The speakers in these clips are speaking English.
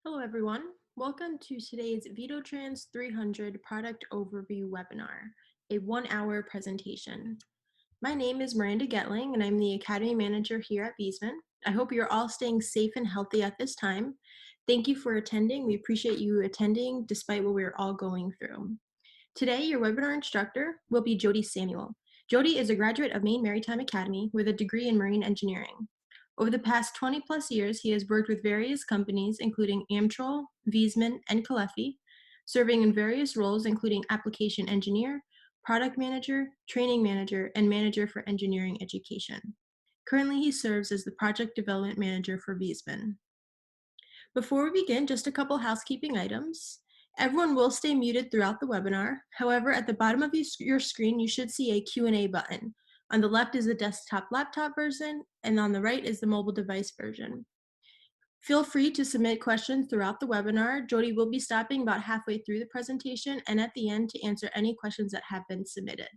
Hello everyone. Welcome to today's Vitotrans 300 product overview webinar, a 1-hour presentation. My name is Miranda Getling and I'm the Academy Manager here at Viessmann. I hope you're all staying safe and healthy at this time. Thank you for attending. We appreciate you attending despite what we're all going through. Today, your webinar instructor will be Jody Samuel. Jody is a graduate of Maine Maritime Academy with a degree in marine engineering. Over the past 20 plus years, he has worked with various companies, including Amtrol, Viessmann, and Calefi, serving in various roles, including application engineer, product manager, training manager, and manager for engineering education. Currently, he serves as the project development manager for Viessmann. Before we begin, just a couple housekeeping items. Everyone will stay muted throughout the webinar. However, at the bottom of your screen, you should see a Q&A button. On the left is the desktop laptop version, and on the right is the mobile device version. Feel free to submit questions throughout the webinar. Jody will be stopping about halfway through the presentation and at the end to answer any questions that have been submitted.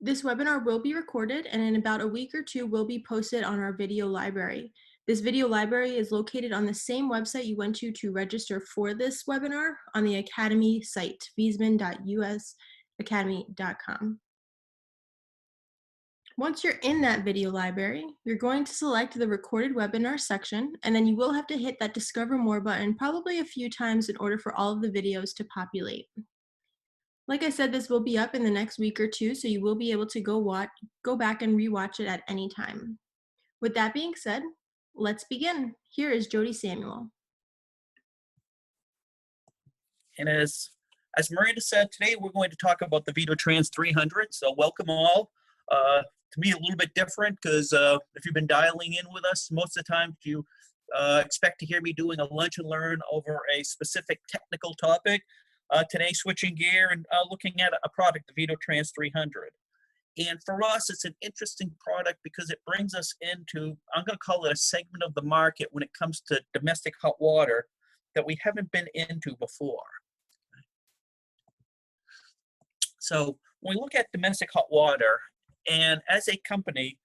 This webinar will be recorded and in about a week or two will be posted on our video library. This video library is located on the same website you went to register for this webinar on the Academy site, viessmann.usacademy.com. Once you're in that video library, you're going to select the recorded webinar section, and then you will have to hit that Discover More button probably a few times in order for all of the videos to populate. Like I said, this will be up in the next week or two, so you will be able to go back and rewatch it at any time. With that being said, let's begin. Here is Jody Samuel. And as Miranda said, today we're going to talk about the Vitotrans 300. So welcome all. To me, a little bit different because if you've been dialing in with us, most of the time you expect to hear me doing a lunch and learn over a specific technical topic. Today, switching gear and looking at a product, the Vitotrans 300. And for us, it's an interesting product because it brings us into, I'm going to call it a segment of the market when it comes to domestic hot water that we haven't been into before. So when we look at domestic hot water, and as a company,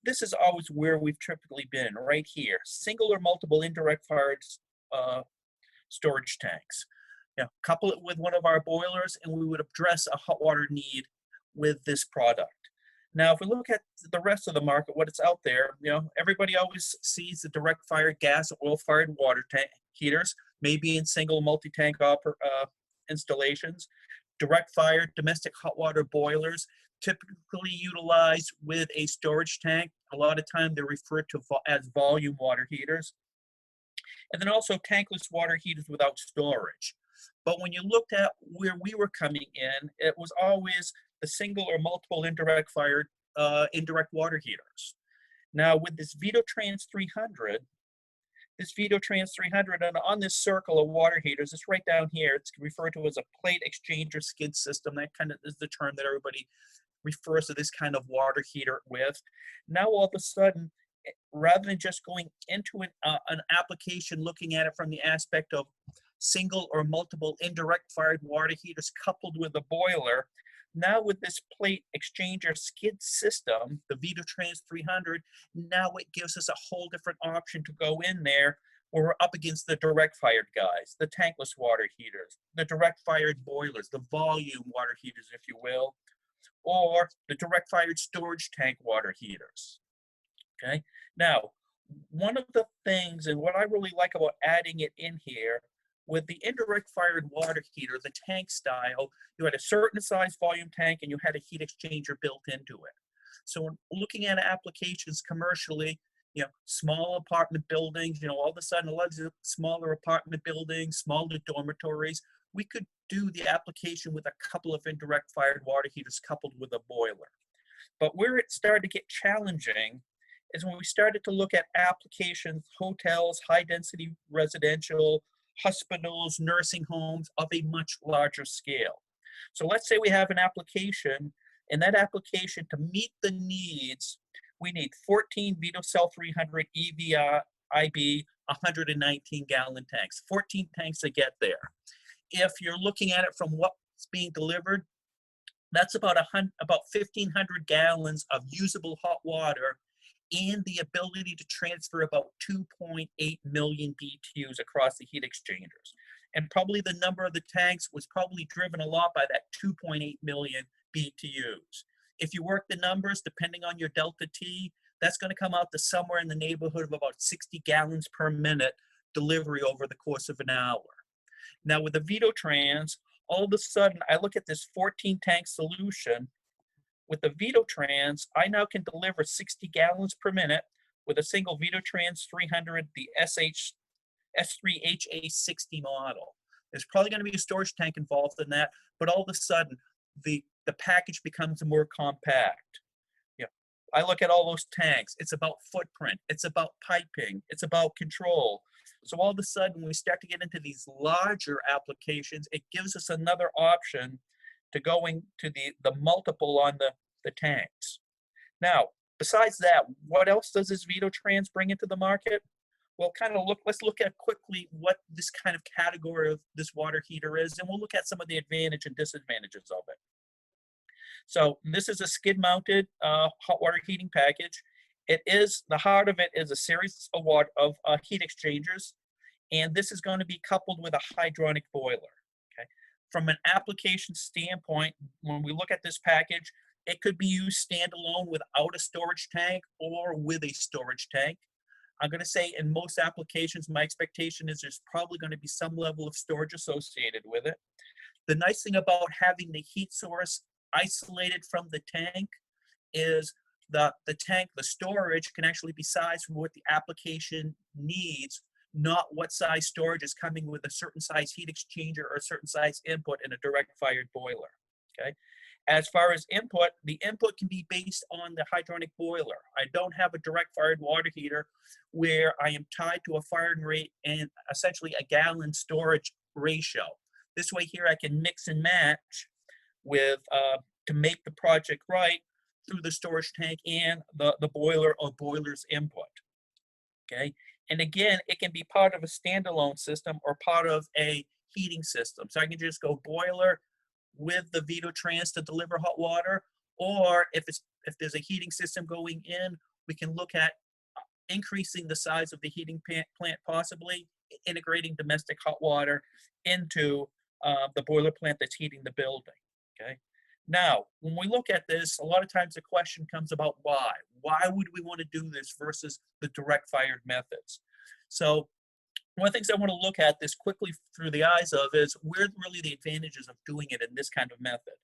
this is always where we've typically been, right here. Single or multiple indirect fired storage tanks. Couple it with one of our boilers, and we would address a hot water need with this product. Now, if we look at the rest of the market, what it's out there, everybody always sees the direct fired gas, oil fired water tank heaters, maybe in single multi-tank installations. Direct fired domestic hot water boilers, typically utilized with a storage tank. A lot of time they're referred to as volume water heaters. And then also tankless water heaters without storage. But when you looked at where we were coming in, it was always the single or multiple indirect fired indirect water heaters. Now with this Vitotrans 300, and on this circle of water heaters, it's right down here. It's referred to as a plate exchanger skid system. That kind of is the term that everybody refers to this kind of water heater with. Now all of a sudden, rather than just going into an application looking at it from the aspect of single or multiple indirect fired water heaters coupled with a boiler, now with this plate exchanger skid system, the Vitotrans 300, now it gives us a whole different option to go in there where we're up against the direct fired guys, the tankless water heaters, the direct fired boilers, the volume water heaters, if you will, or the direct fired storage tank water heaters. Okay. Now, one of the things, and what I really like about adding it in here, with the indirect fired water heater, the tank style, you had a certain size volume tank and you had a heat exchanger built into it. So when looking at applications commercially, small apartment buildings, all of a sudden a lot of smaller apartment buildings, smaller dormitories, we could do the application with a couple of indirect fired water heaters coupled with a boiler. But where it started to get challenging is when we started to look at applications, hotels, high density residential, hospitals, nursing homes of a much larger scale. So let's say we have an application, and that application, to meet the needs, we need 14 VitoCell 300 EVIB 119 gallon tanks, 14 tanks to get there. If you're looking at it from what's being delivered, that's about 1,500 gallons of usable hot water and the ability to transfer about 2.8 million BTUs across the heat exchangers. And probably the number of the tanks was probably driven a lot by that 2.8 million BTUs. If you work the numbers, depending on your delta T, that's going to come out to somewhere in the neighborhood of about 60 gallons per minute delivery over the course of an hour. Now with the Vitotrans, all of a sudden I look at this 14 tank solution. With the Vitotrans, I now can deliver 60 gallons per minute with a single Vitotrans 300, the S3HA60 model. There's probably going to be a storage tank involved in that, but all of a sudden the package becomes more compact. I look at all those tanks. It's about footprint. It's about piping. It's about control. So all of a sudden, when we start to get into these larger applications, it gives us another option to going to the multiple on the tanks. Now, besides that, what else does this Vitotrans bring into the market? Well, let's look at quickly what this kind of category of this water heater is, and we'll look at some of the advantage and disadvantages of it. So this is a skid-mounted hot water heating package. The heart of it is a series of heat exchangers, and this is going to be coupled with a hydronic boiler. Okay. From an application standpoint, when we look at this package, it could be used standalone without a storage tank or with a storage tank. I'm going to say in most applications, my expectation is there's probably going to be some level of storage associated with it. The nice thing about having the heat source isolated from the tank is the storage can actually be sized for what the application needs, not what size storage is coming with a certain size heat exchanger or a certain size input in a direct fired boiler. Okay. As far as input, the input can be based on the hydronic boiler. I don't have a direct fired water heater where I am tied to a firing rate and essentially a gallon storage ratio. This way here I can mix and match with to make the project right through the storage tank and the boiler or boiler's input. Okay, and again, it can be part of a standalone system or part of a heating system. So I can just go boiler with the Vitotrans to deliver hot water, or if there's a heating system going in, we can look at increasing the size of the heating plant, possibly integrating domestic hot water into the boiler plant that's heating the building. Okay. Now, when we look at this, a lot of times the question comes about why. Why would we want to do this versus the direct fired methods? So one of the things I want to look at this quickly through the eyes of is where really the advantages of doing it in this kind of method.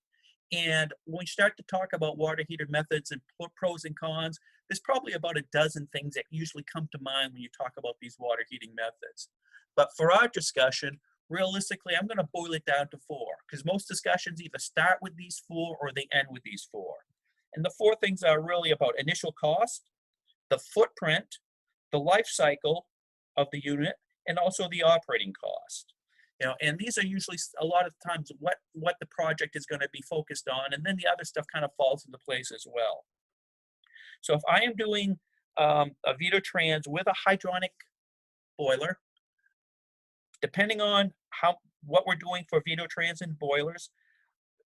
And when we start to talk about water heater methods and pros and cons, there's probably about a dozen things that usually come to mind when you talk about these water heating methods. But for our discussion, realistically, I'm going to boil it down to four, because most discussions either start with these four or they end with these four. And the four things are really about initial cost, the footprint, the life cycle of the unit, and also the operating cost. And these are usually a lot of times what the project is going to be focused on, and then the other stuff kind of falls into place as well. So if I am doing a Vitotrans with a hydronic boiler, depending on what we're doing for Vitotrans and boilers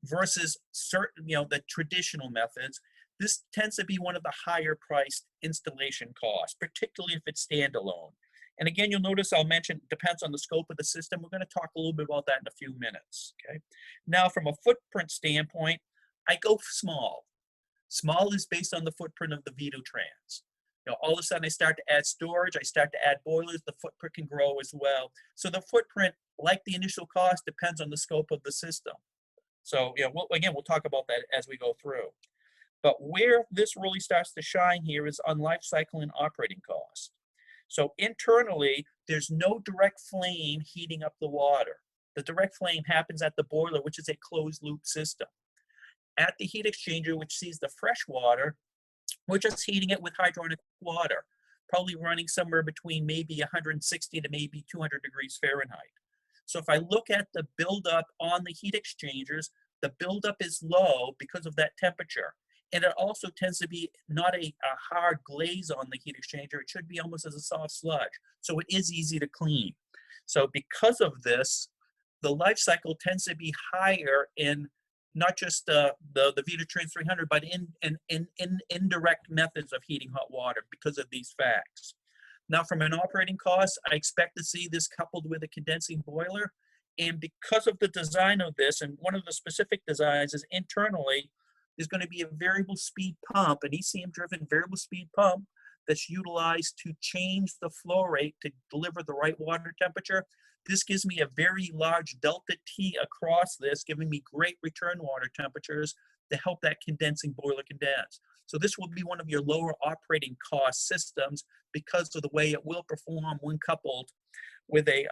versus certain, the traditional methods, this tends to be one of the higher priced installation costs, particularly if it's standalone. And again, you'll notice I'll mention depends on the scope of the system. We're going to talk a little bit about that in a few minutes. Okay. Now, from a footprint standpoint, I go small. Small is based on the footprint of the Vitotrans. All of a sudden I start to add storage, I start to add boilers, the footprint can grow as well. So the footprint, like the initial cost, depends on the scope of the system. So we'll talk about that as we go through. But where this really starts to shine here is on life cycle and operating cost. So internally, there's no direct flame heating up the water. The direct flame happens at the boiler, which is a closed loop system. At the heat exchanger, which sees the fresh water, we're just heating it with hydronic water, probably running somewhere between maybe 160 to maybe 200 degrees Fahrenheit. So if I look at the buildup on the heat exchangers, the buildup is low because of that temperature. And it also tends to be not a hard glaze on the heat exchanger. It should be almost as a soft sludge. So it is easy to clean. So because of this, the life cycle tends to be higher in not just the Vitotrans 300, but in indirect methods of heating hot water because of these facts. Now, from an operating cost, I expect to see this coupled with a condensing boiler. And because of the design of this, and one of the specific designs is internally, there's going to be a variable speed pump, an ECM-driven variable speed pump that's utilized to change the flow rate to deliver the right water temperature. This gives me a very large delta T across this, giving me great return water temperatures to help that condensing boiler condense. So this will be one of your lower operating cost systems because of the way it will perform when coupled with a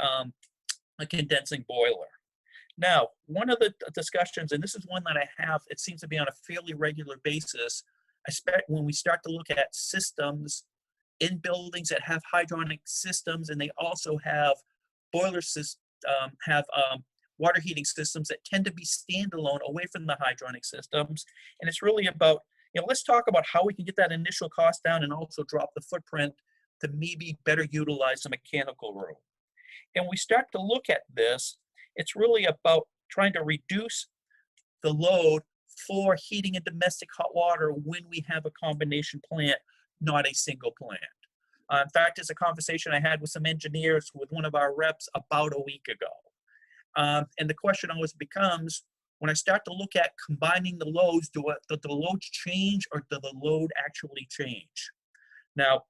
condensing boiler. Now, one of the discussions, and this is one that I have, it seems to be on a fairly regular basis, when we start to look at systems in buildings that have hydronic systems, and they also have boiler systems, water heating systems that tend to be standalone away from the hydronic systems. And it's really about, let's talk about how we can get that initial cost down and also drop the footprint to maybe better utilize the mechanical room. And we start to look at this, it's really about trying to reduce the load for heating and domestic hot water when we have a combination plant, not a single plant. In fact, it's a conversation I had with some engineers with one of our reps about a week ago. And the question always becomes, when I start to look at combining the loads, do the loads change or do the load actually change? Now,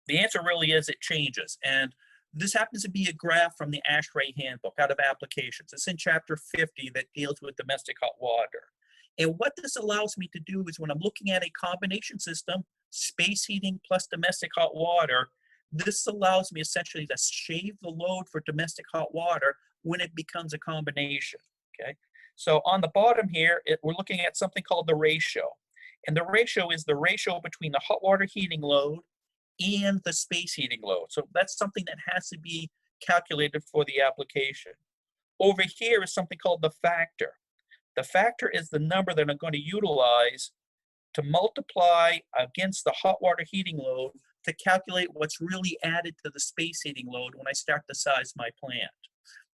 the answer really is it changes. And this happens to be a graph from the ASHRAE handbook out of applications. It's in chapter 50 that deals with domestic hot water. And what this allows me to do is when I'm looking at a combination system, space heating plus domestic hot water, this allows me essentially to shave the load for domestic hot water when it becomes a combination, okay? So on the bottom here, we're looking at something called the ratio. And the ratio is the ratio between the hot water heating load and the space heating load. So that's something that has to be calculated for the application. Over here is something called the factor. The factor is the number that I'm going to utilize to multiply against the hot water heating load to calculate what's really added to the space heating load when I start to size my plant.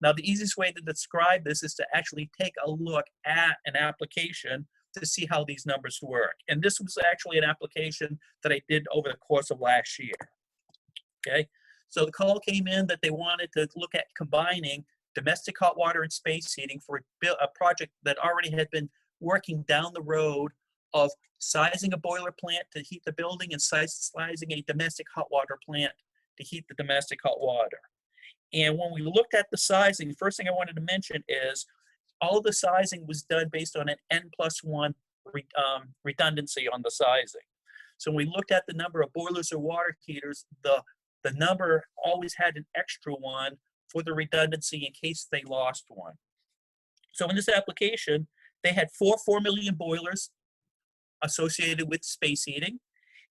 Now, the easiest way to describe this is to actually take a look at an application to see how these numbers work. And this was actually an application that I did over the course of last year, okay? So the call came in that they wanted to look at combining domestic hot water and space heating for a project that already had been working down the road of sizing a boiler plant to heat the building and sizing a domestic hot water plant to heat the domestic hot water. And when we looked at the sizing, the first thing I wanted to mention is all of the sizing was done based on an N+1 redundancy on the sizing. So when we looked at the number of boilers or water heaters, the number always had an extra one for the redundancy in case they lost one. So in this application, they had 4 million boilers associated with space heating.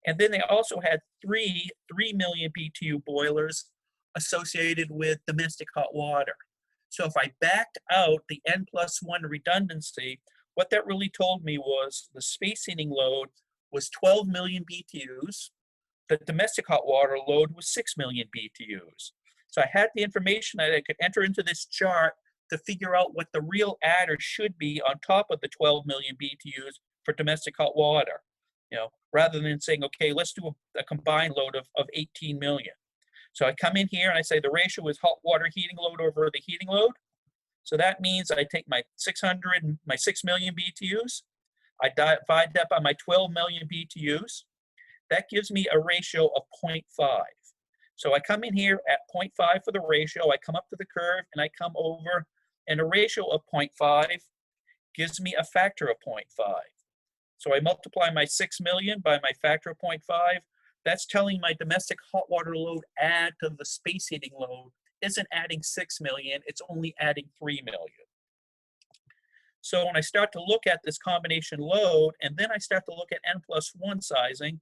And then they also had 3 million BTU boilers associated with domestic hot water. So if I backed out the N+1 redundancy, what that really told me was the space heating load was 12 million BTUs. The domestic hot water load was 6 million BTUs. So I had the information that I could enter into this chart to figure out what the real adder should be on top of the 12 million BTUs for domestic hot water, rather than saying, okay, let's do a combined load of 18 million. So I come in here and I say the ratio is hot water heating load over the heating load. So that means I take my 6 million BTUs, I divide that by my 12 million BTUs. That gives me a ratio of 0.5. So I come in here at 0.5 for the ratio, I come up to the curve and I come over, and a ratio of 0.5 gives me a factor of 0.5. So I multiply my 6 million by my factor of 0.5. That's telling my domestic hot water load add to the space heating load isn't adding 6 million, it's only adding 3 million. So when I start to look at this combination load, and then I start to look at N+1 sizing,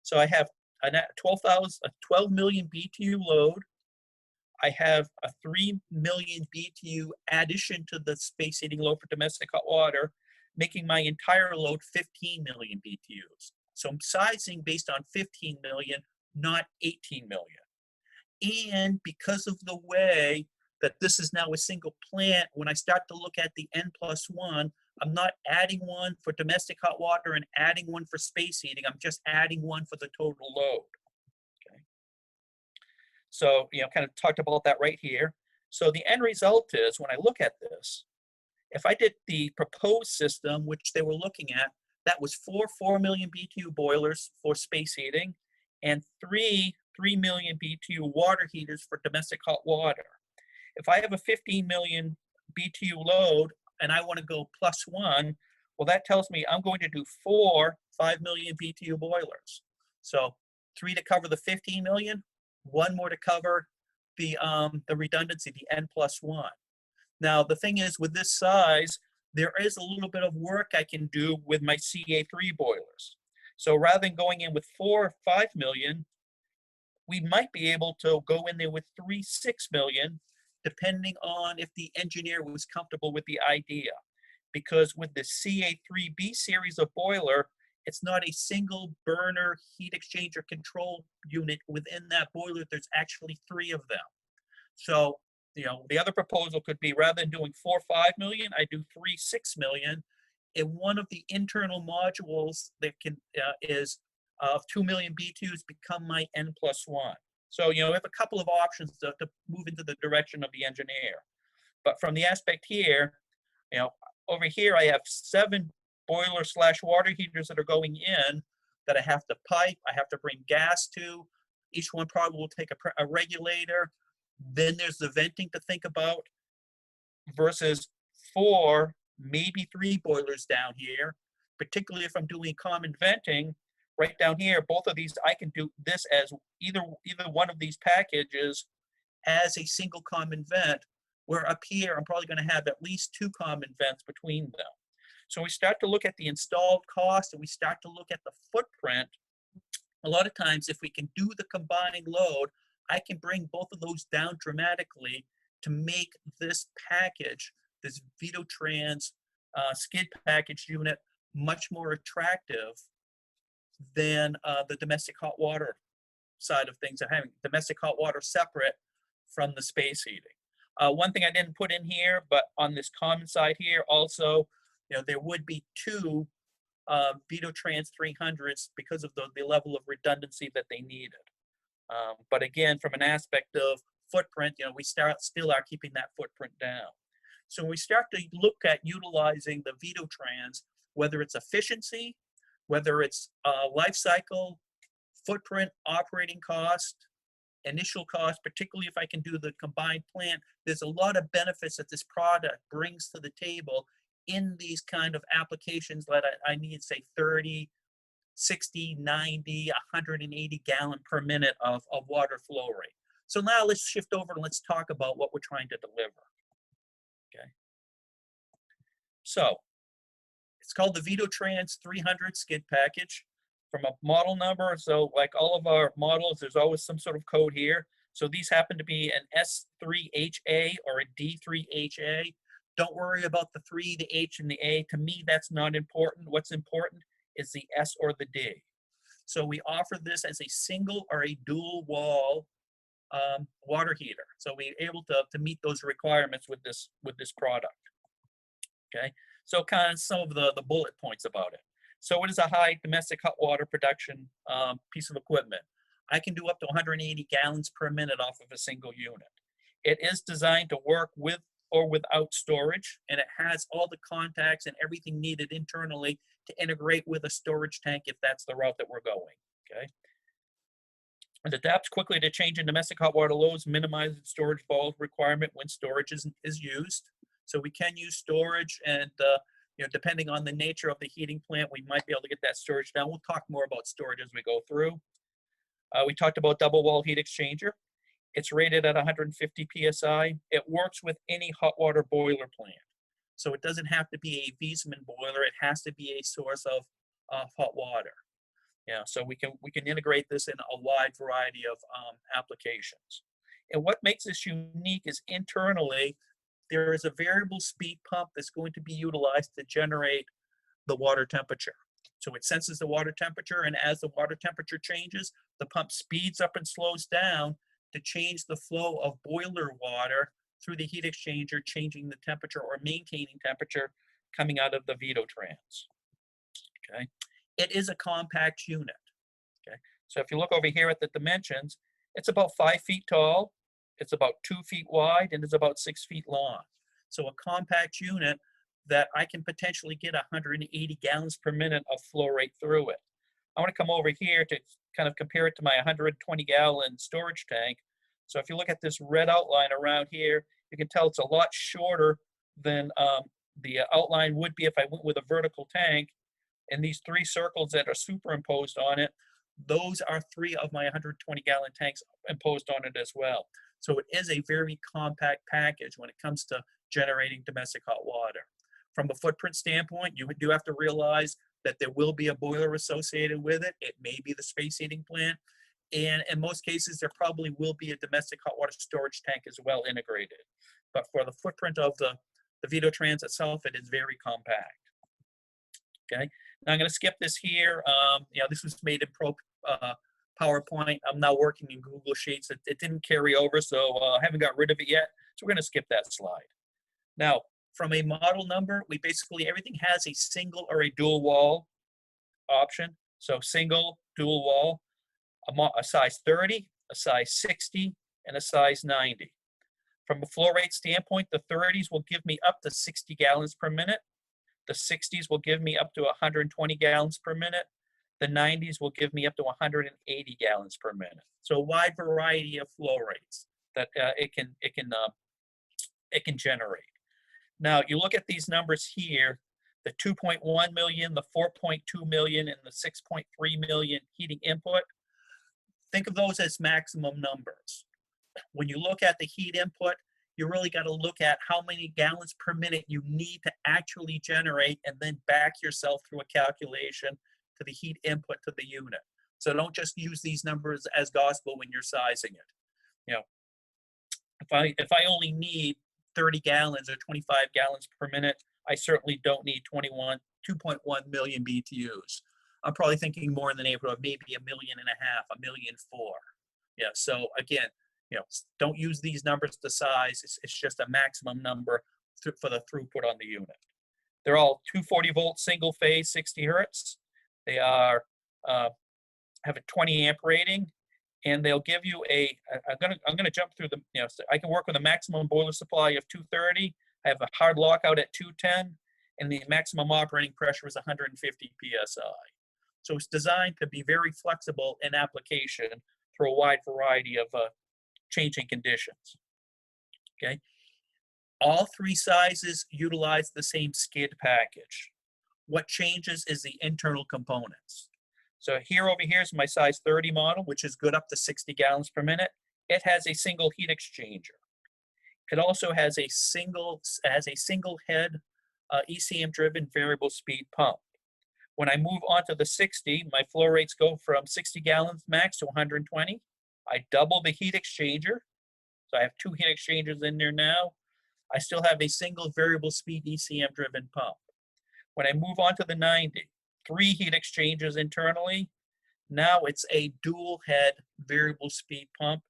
so I have a 12 million BTU load, I have a 3 million BTU addition to the space heating load for domestic hot water, making my entire load 15 million BTUs. So I'm sizing based on 15 million, not 18 million. And because of the way that this is now a single plant, when I start to look at the N+1, I'm not adding one for domestic hot water and adding one for space heating. I'm just adding one for the total load. Okay. So, kind of talked about that right here. So the end result is when I look at this, if I did the proposed system, which they were looking at, that was 4 million BTU boilers for space heating and 3 million BTU water heaters for domestic hot water. If I have a 15 million BTU load and I want to go +1, well, that tells me I'm going to do 4 5 million BTU boilers. So 3 to cover the 15 million, 1 more to cover the redundancy, the N+1. Now, the thing is, with this size, there is a little bit of work I can do with my CA3 boilers. So rather than going in with 4 5 million, we might be able to go in there with 3 6 million, depending on if the engineer was comfortable with the idea. Because with the CA3B series of boiler, it's not a single burner heat exchanger control unit within that boiler. There's actually 3 of them. So, the other proposal could be rather than doing 4 5 million, I do 3 6 million. And one of the internal modules that is 2 million B2s become my N+1. So, we have a couple of options to move into the direction of the engineer. But from the aspect here, over here I have 7 boiler/water heaters that are going in that I have to pipe, I have to bring gas to. Each one probably will take a regulator. Then there's the venting to think about versus 4, maybe 3 boilers down here, particularly if I'm doing common venting. Right down here, both of these, I can do this as either one of these packages as a single common vent, where up here, I'm probably going to have at least 2 common vents between them. So we start to look at the installed cost and we start to look at the footprint. A lot of times, if we can do the combined load, I can bring both of those down dramatically to make this package, this Vitotrans skid package unit, much more attractive than the domestic hot water side of things, and having domestic hot water separate from the space heating. One thing I didn't put in here, but on this common side here also, there would be 2 Vitotrans 300s because of the level of redundancy that they needed. But again, from an aspect of footprint, we still are keeping that footprint down. So when we start to look at utilizing the Vitotrans, whether it's efficiency, whether it's life cycle, footprint, operating cost, initial cost, particularly if I can do the combined plant, there's a lot of benefits that this product brings to the table in these kind of applications that I need, say, 30, 60, 90, 180 gallon per minute of water flow rate. So now let's shift over and let's talk about what we're trying to deliver. Okay. So it's called the Vitotrans 300 skid package from a model number. So like all of our models, there's always some sort of code here. So these happen to be an S3HA or a D3HA. Don't worry about the 3, the H, and the A. To me, that's not important. What's important is the S or the D. So we offer this as a single or a dual wall water heater. So we're able to meet those requirements with this product. Okay, so kind of some of the bullet points about it. So it is a high domestic hot water production piece of equipment. I can do up to 180 gallons per minute off of a single unit. It is designed to work with or without storage, and it has all the contacts and everything needed internally to integrate with a storage tank if that's the route that we're going. Okay. It adapts quickly to changing domestic hot water loads, minimizing storage bulk requirement when storage is used. So we can use storage, and depending on the nature of the heating plant, we might be able to get that storage down. We'll talk more about storage as we go through. We talked about double wall heat exchanger. It's rated at 150 PSI. It works with any hot water boiler plant. So it doesn't have to be a Viessmann boiler. It has to be a source of hot water. So we can integrate this in a wide variety of applications. And what makes this unique is internally, there is a variable speed pump that's going to be utilized to generate the water temperature. So it senses the water temperature, and as the water temperature changes, the pump speeds up and slows down to change the flow of boiler water through the heat exchanger, changing the temperature or maintaining temperature coming out of the Vitotrans. Okay, it is a compact unit. Okay, so if you look over here at the dimensions, it's about 5 feet tall, it's about 2 feet wide, and it's about 6 feet long. So a compact unit that I can potentially get 180 gallons per minute of flow rate through it. I want to come over here to kind of compare it to my 120-gallon storage tank. So if you look at this red outline around here, you can tell it's a lot shorter than the outline would be if I went with a vertical tank. And these 3 circles that are superimposed on it, those are 3 of my 120-gallon tanks imposed on it as well. So it is a very compact package when it comes to generating domestic hot water. From a footprint standpoint, you do have to realize that there will be a boiler associated with it. It may be the space heating plant. And in most cases, there probably will be a domestic hot water storage tank as well integrated. But for the footprint of the Vitotrans itself, it is very compact. Okay, now I'm going to skip this here. This was made in PowerPoint. I'm now working in Google Sheets. It didn't carry over, so I haven't got rid of it yet. So we're going to skip that slide. Now, from a model number, everything has a single or a dual wall option. So single, dual wall, a size 30, a size 60, and a size 90. From a flow rate standpoint, the 30s will give me up to 60 gallons per minute. The 60s will give me up to 120 gallons per minute. The 90s will give me up to 180 gallons per minute. So a wide variety of flow rates that it can generate. Now you look at these numbers here, the 2.1 million, the 4.2 million, and the 6.3 million heating input. Think of those as maximum numbers. When you look at the heat input, you really got to look at how many gallons per minute you need to actually generate and then back yourself through a calculation to the heat input to the unit. So don't just use these numbers as gospel when you're sizing it. If I only need 30 gallons or 25 gallons per minute, I certainly don't need 2.1 million BTUs. I'm probably thinking more in the neighborhood of maybe 1.5 million, 1.4 million. Yeah, so again, don't use these numbers to size. It's just a maximum number for the throughput on the unit. They're all 240 volt single phase, 60 hertz. They are have a 20 amp rating, and they'll give you I'm gonna jump through the, so I can work with a maximum boiler supply of 230. I have a hard lockout at 210, and the maximum operating pressure is 150 psi. So it's designed to be very flexible in application through a wide variety of changing conditions. Okay, all 3 sizes utilize the same skid package. What changes is the internal components. So over here is my size 30 model, which is good up to 60 gallons per minute. It has a single heat exchanger. It also has a single head ECM driven variable speed pump. When I move on to the 60, my flow rates go from 60 gallons max to 120. I double the heat exchanger. So I have 2 heat exchangers in there now. I still have a single variable speed ECM driven pump. When I move on to the 90, 3 heat exchangers internally. Now it's a dual head variable speed pump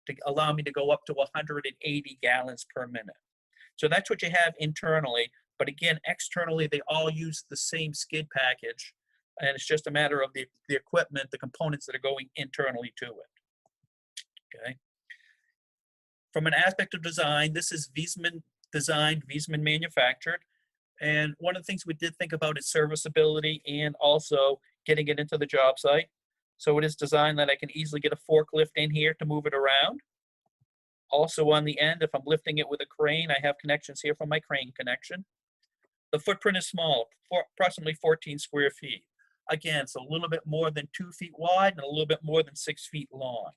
to allow me to go up to 180 gallons per minute. So that's what you have internally. But again, externally, they all use the same skid package. And it's just a matter of the equipment, the components that are going internally to it. Okay. From an aspect of design, this is Viessmann designed, Viessmann manufactured. And one of the things we did think about is serviceability and also getting it into the job site. So it is designed that I can easily get a forklift in here to move it around. Also on the end, if I'm lifting it with a crane, I have connections here for my crane connection. The footprint is small, approximately 14 square feet. Again, it's a little bit more than 2 feet wide and a little bit more than 6 feet long.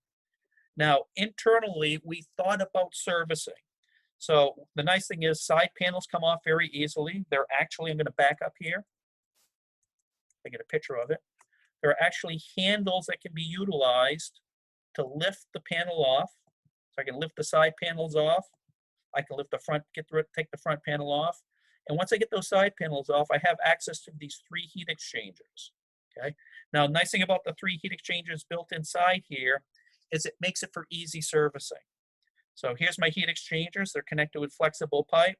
Now, internally, we thought about servicing. So the nice thing is side panels come off very easily. They're actually, I'm going to back up here. I get a picture of it. There are actually handles that can be utilized to lift the panel off. So I can lift the side panels off. I can lift the front, take the front panel off. And once I get those side panels off, I have access to these 3 heat exchangers. Okay. Now, the nice thing about the 3 heat exchangers built inside here is it makes it for easy servicing. So here's my heat exchangers. They're connected with flexible pipe.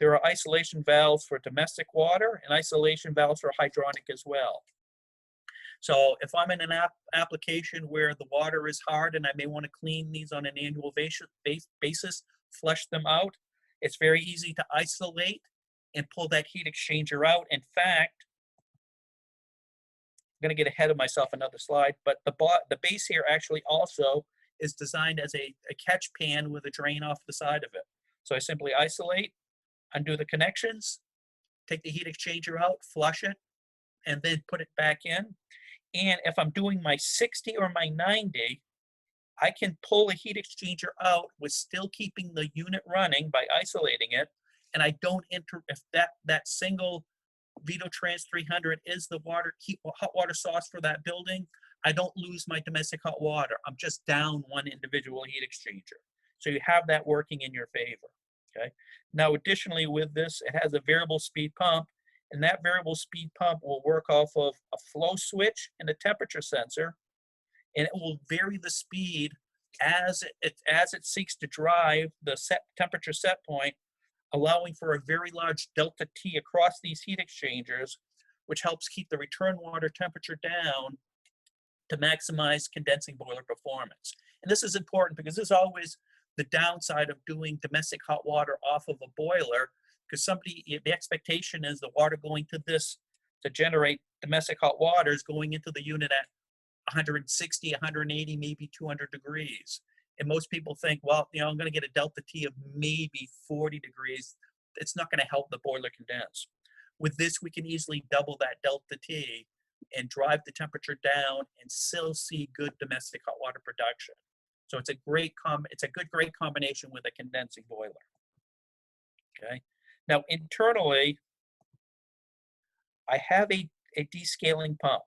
There are isolation valves for domestic water and isolation valves for hydronic as well. So if I'm in an application where the water is hard and I may want to clean these on an annual basis, flush them out, it's very easy to isolate and pull that heat exchanger out. In fact, I'm going to get ahead of myself another slide, but the base here actually also is designed as a catch pan with a drain off the side of it. So I simply isolate, undo the connections, take the heat exchanger out, flush it, and then put it back in. And if I'm doing my 60 or my 90, I can pull the heat exchanger out with still keeping the unit running by isolating it. And I don't enter, if that single Vitotrans 300 is the hot water source for that building, I don't lose my domestic hot water. I'm just down one individual heat exchanger. So you have that working in your favor, okay? Now, additionally with this, it has a variable speed pump, and that variable speed pump will work off of a flow switch and a temperature sensor, and it will vary the speed as it seeks to drive the temperature set point, allowing for a very large delta T across these heat exchangers, which helps keep the return water temperature down to maximize condensing boiler performance. And this is important because this is always the downside of doing domestic hot water off of a boiler, because the expectation is the water going to this to generate domestic hot water is going into the unit at 160, 180, maybe 200 degrees. And most people think, well, I'm going to get a delta T of maybe 40 degrees. It's not going to help the boiler condense. With this, we can easily double that delta T and drive the temperature down and still see good domestic hot water production. So it's a great combination with a condensing boiler. Okay. Now internally, I have a descaling pump.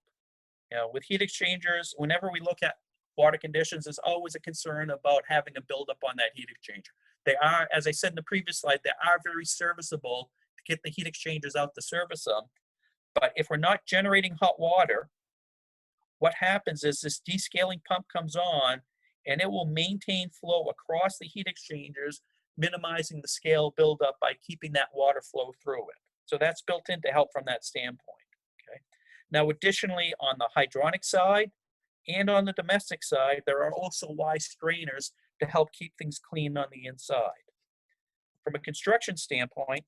With heat exchangers, whenever we look at water conditions, there's always a concern about having a buildup on that heat exchanger. They are, as I said in the previous slide, they are very serviceable to get the heat exchangers out to service them. But if we're not generating hot water, what happens is this descaling pump comes on and it will maintain flow across the heat exchangers, minimizing the scale buildup by keeping that water flow through it. So that's built in to help from that standpoint. Okay. Now, additionally, on the hydronic side and on the domestic side, there are also Y strainers to help keep things clean on the inside. From a construction standpoint,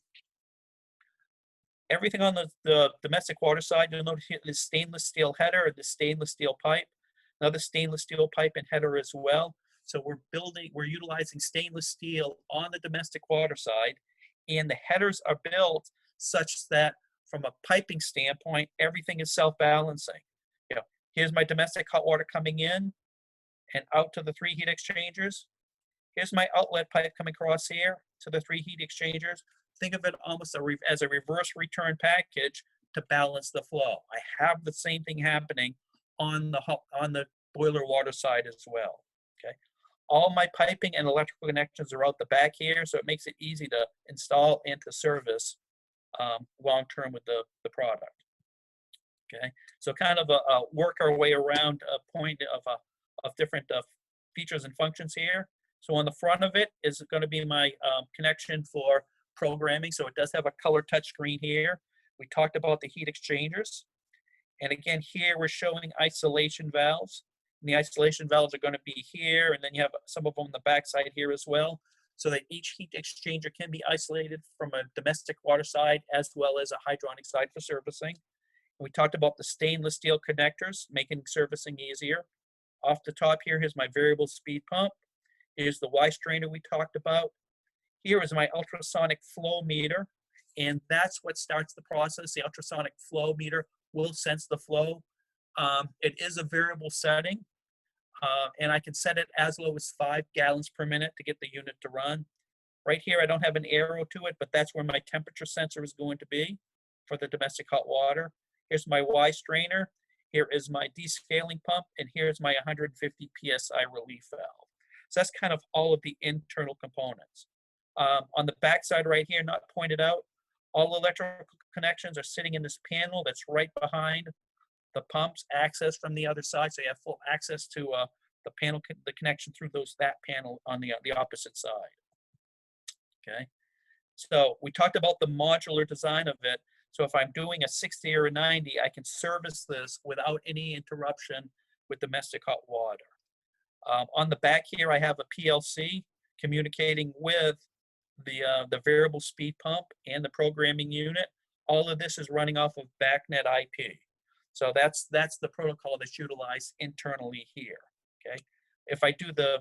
everything on the domestic water side, you'll notice here the stainless steel header, the stainless steel pipe, another stainless steel pipe and header as well. So we're utilizing stainless steel on the domestic water side, and the headers are built such that from a piping standpoint, everything is self-balancing. Here's my domestic hot water coming in and out to the 3 heat exchangers. Here's my outlet pipe coming across here to the 3 heat exchangers. Think of it almost as a reverse return package to balance the flow. I have the same thing happening on the boiler water side as well. Okay, all my piping and electrical connections are out the back here, so it makes it easy to install and to service long term with the product. Okay, so kind of work our way around a point of different features and functions here. So on the front of it is going to be my connection for programming. So it does have a color touchscreen here. We talked about the heat exchangers. And again, here we're showing isolation valves. And the isolation valves are going to be here, and then you have some of them on the back side here as well, so that each heat exchanger can be isolated from a domestic water side as well as a hydronic side for servicing. We talked about the stainless steel connectors, making servicing easier. Off the top here, here's my variable speed pump. Here's the Y strainer we talked about. Here is my ultrasonic flow meter, and that's what starts the process. The ultrasonic flow meter will sense the flow. It is a variable setting, and I can set it as low as 5 gallons per minute to get the unit to run. Right here, I don't have an arrow to it, but that's where my temperature sensor is going to be for the domestic hot water. Here's my Y strainer. Here is my descaling pump, and here's my 150 PSI relief valve. So that's kind of all of the internal components. On the back side right here, not pointed out, all electrical connections are sitting in this panel that's right behind the pumps, access from the other side. So you have full access to the panel, the connection through that panel on the opposite side. Okay. So we talked about the modular design of it. So if I'm doing a 60 or a 90, I can service this without any interruption with domestic hot water. On the back here, I have a PLC communicating with the variable speed pump and the programming unit. All of this is running off of BACnet IP. So that's the protocol that's utilized internally here. Okay. If I do the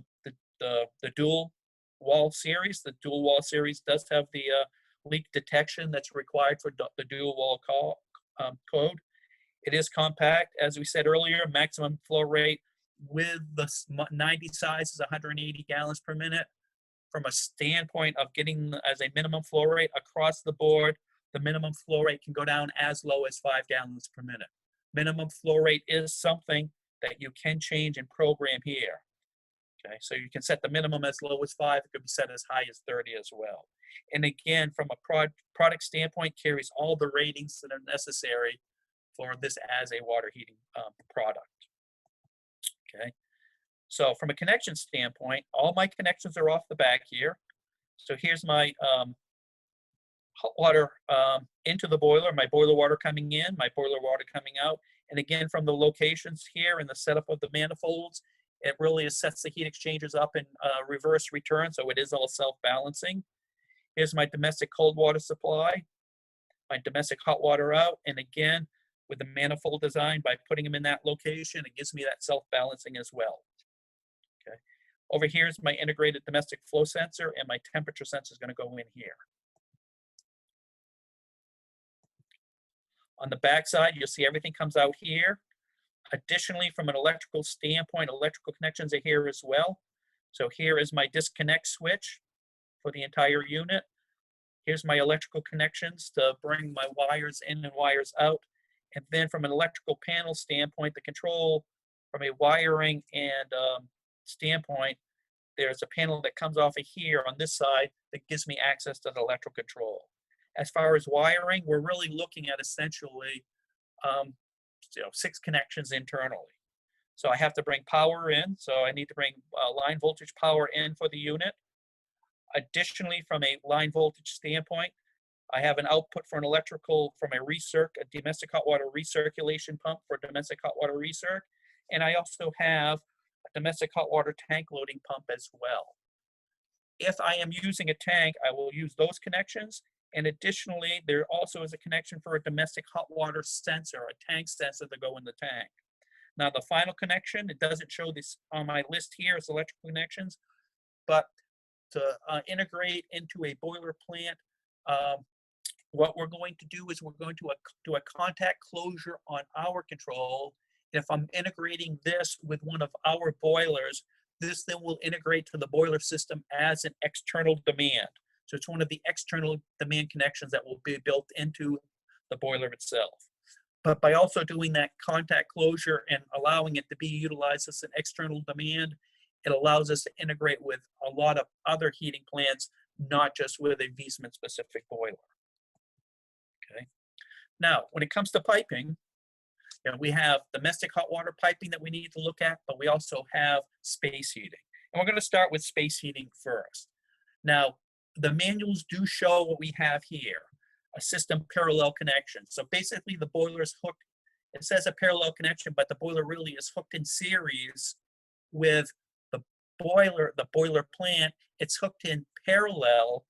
dual wall series, the dual wall series does have the leak detection that's required for the dual wall code. It is compact, as we said earlier. Maximum flow rate with the 90 size is 180 gallons per minute. From a standpoint of getting as a minimum flow rate across the board, the minimum flow rate can go down as low as 5 gallons per minute. Minimum flow rate is something that you can change and program here. Okay, so you can set the minimum as low as 5. It could be set as high as 30 as well. And again, from a product standpoint, carries all the ratings that are necessary for this as a water heating product. Okay, so from a connection standpoint, all my connections are off the back here. So here's my hot water into the boiler, my boiler water coming in, my boiler water coming out. And again, from the locations here and the setup of the manifolds, it really sets the heat exchangers up in reverse return, so it is all self-balancing. Here's my domestic cold water supply, my domestic hot water out, and again, with the manifold design, by putting them in that location, it gives me that self-balancing as well. Okay. Over here is my integrated domestic flow sensor, and my temperature sensor is going to go in here. On the back side, you'll see everything comes out here. Additionally, from an electrical standpoint, electrical connections are here as well. So here is my disconnect switch for the entire unit. Here's my electrical connections to bring my wires in and wires out. And then from an electrical panel standpoint, the control from a wiring and standpoint, there's a panel that comes off of here on this side that gives me access to the electrical control. As far as wiring, we're really looking at essentially 6 connections internally. So I have to bring power in. So I need to bring line voltage power in for the unit. Additionally, from a line voltage standpoint, I have an output for an electrical from a domestic hot water recirculation pump for domestic hot water recirc. And I also have a domestic hot water tank loading pump as well. If I am using a tank, I will use those connections. And additionally, there also is a connection for a domestic hot water sensor, a tank sensor to go in the tank. Now, the final connection, it doesn't show this on my list here as electrical connections, but to integrate into a boiler plant, what we're going to do is we're going to do a contact closure on our control. If I'm integrating this with one of our boilers, this then will integrate to the boiler system as an external demand. So it's one of the external demand connections that will be built into the boiler itself. But by also doing that contact closure and allowing it to be utilized as an external demand, it allows us to integrate with a lot of other heating plants, not just with a Viessmann specific boiler. Okay. Now, when it comes to piping, we have domestic hot water piping that we need to look at, but we also have space heating. And we're going to start with space heating first. Now, the manuals do show what we have here, a system parallel connection. So basically the boiler is hooked, it says a parallel connection, but the boiler really is hooked in series with the boiler plant. It's hooked in parallel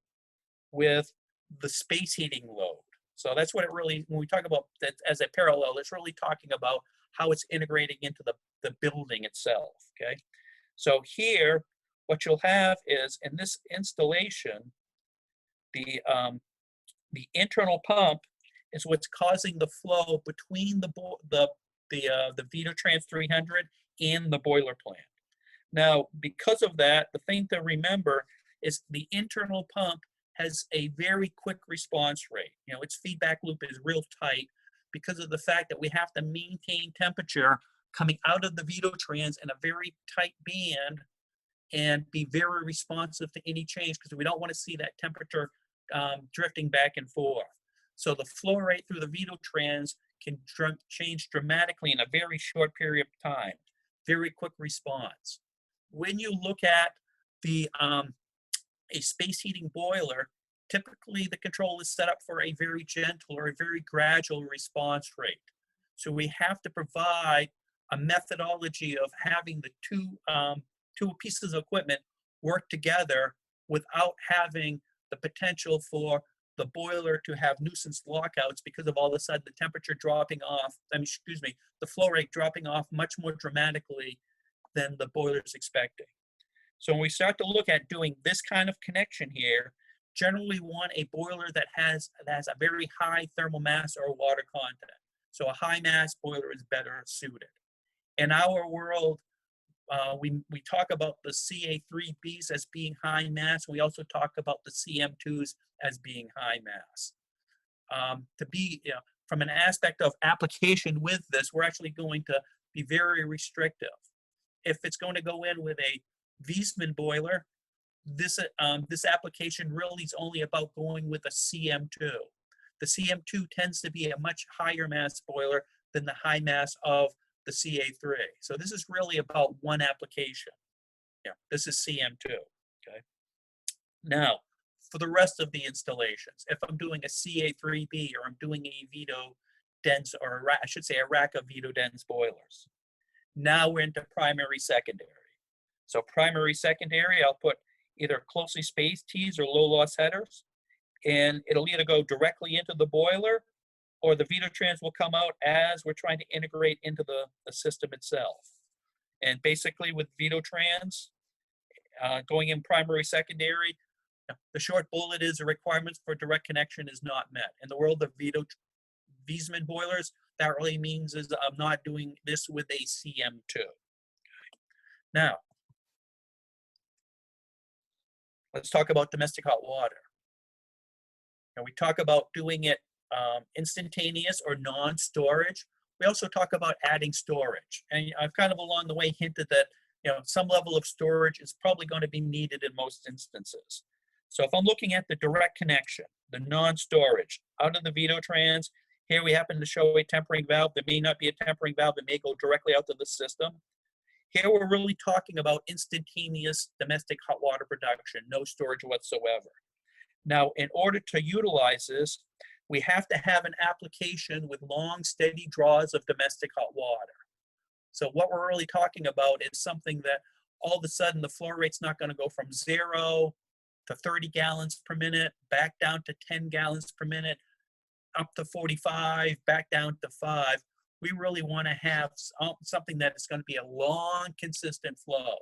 with the space heating load. So that's what it really, when we talk about that as a parallel, it's really talking about how it's integrating into the building itself, okay? So here, what you'll have is in this installation, the internal pump is what's causing the flow between the Vitotrans 300 and the boiler plant. Now, because of that, the thing to remember is the internal pump has a very quick response rate. Its feedback loop is real tight because of the fact that we have to maintain temperature coming out of the Vitotrans in a very tight band and be very responsive to any change because we don't want to see that temperature drifting back and forth. So the flow rate through the Vitotrans can change dramatically in a very short period of time. Very quick response. When you look at the a space heating boiler, typically the control is set up for a very gentle or a very gradual response rate. So we have to provide a methodology of having the two pieces of equipment work together without having the potential for the boiler to have nuisance lockouts because of all of a sudden the temperature dropping off, the flow rate dropping off much more dramatically than the boiler is expecting. So when we start to look at doing this kind of connection here, generally want a boiler that has a very high thermal mass or water content. So a high mass boiler is better suited. In our world, we talk about the CA3Bs as being high mass. We also talk about the CM2s as being high mass. From an aspect of application with this, we're actually going to be very restrictive. If it's going to go in with a Viessmann boiler, this application really is only about going with a CM2. The CM2 tends to be a much higher mass boiler than the high mass of the CA3. So this is really about one application. Yeah, this is CM2, okay? Now, for the rest of the installations, if I'm doing a CA3B or I'm doing a Vitotrans, or I should say a rack of Vitotrans boilers, now we're into primary, secondary. So primary, secondary, I'll put either closely spaced tees or low loss headers, and it'll either go directly into the boiler or the Vitotrans will come out as we're trying to integrate into the system itself. And basically with Vitotrans, going in primary, secondary, the short bullet is the requirements for direct connection is not met. In the world of Viessmann boilers, that really means is I'm not doing this with a CM2. Now, let's talk about domestic hot water. And we talk about doing it instantaneous or non-storage. We also talk about adding storage. And I've kind of along the way hinted that some level of storage is probably going to be needed in most instances. So if I'm looking at the direct connection, the non-storage, out of the Vitotrans, here we happen to show a tempering valve. There may not be a tempering valve. It may go directly out to the system. Here we're really talking about instantaneous domestic hot water production, no storage whatsoever. Now, in order to utilize this, we have to have an application with long, steady draws of domestic hot water. So what we're really talking about is something that all of a sudden the flow rate's not going to go from 0 to 30 gallons per minute, back down to 10 gallons per minute, up to 45, back down to 5. We really want to have something that is going to be a long, consistent flow.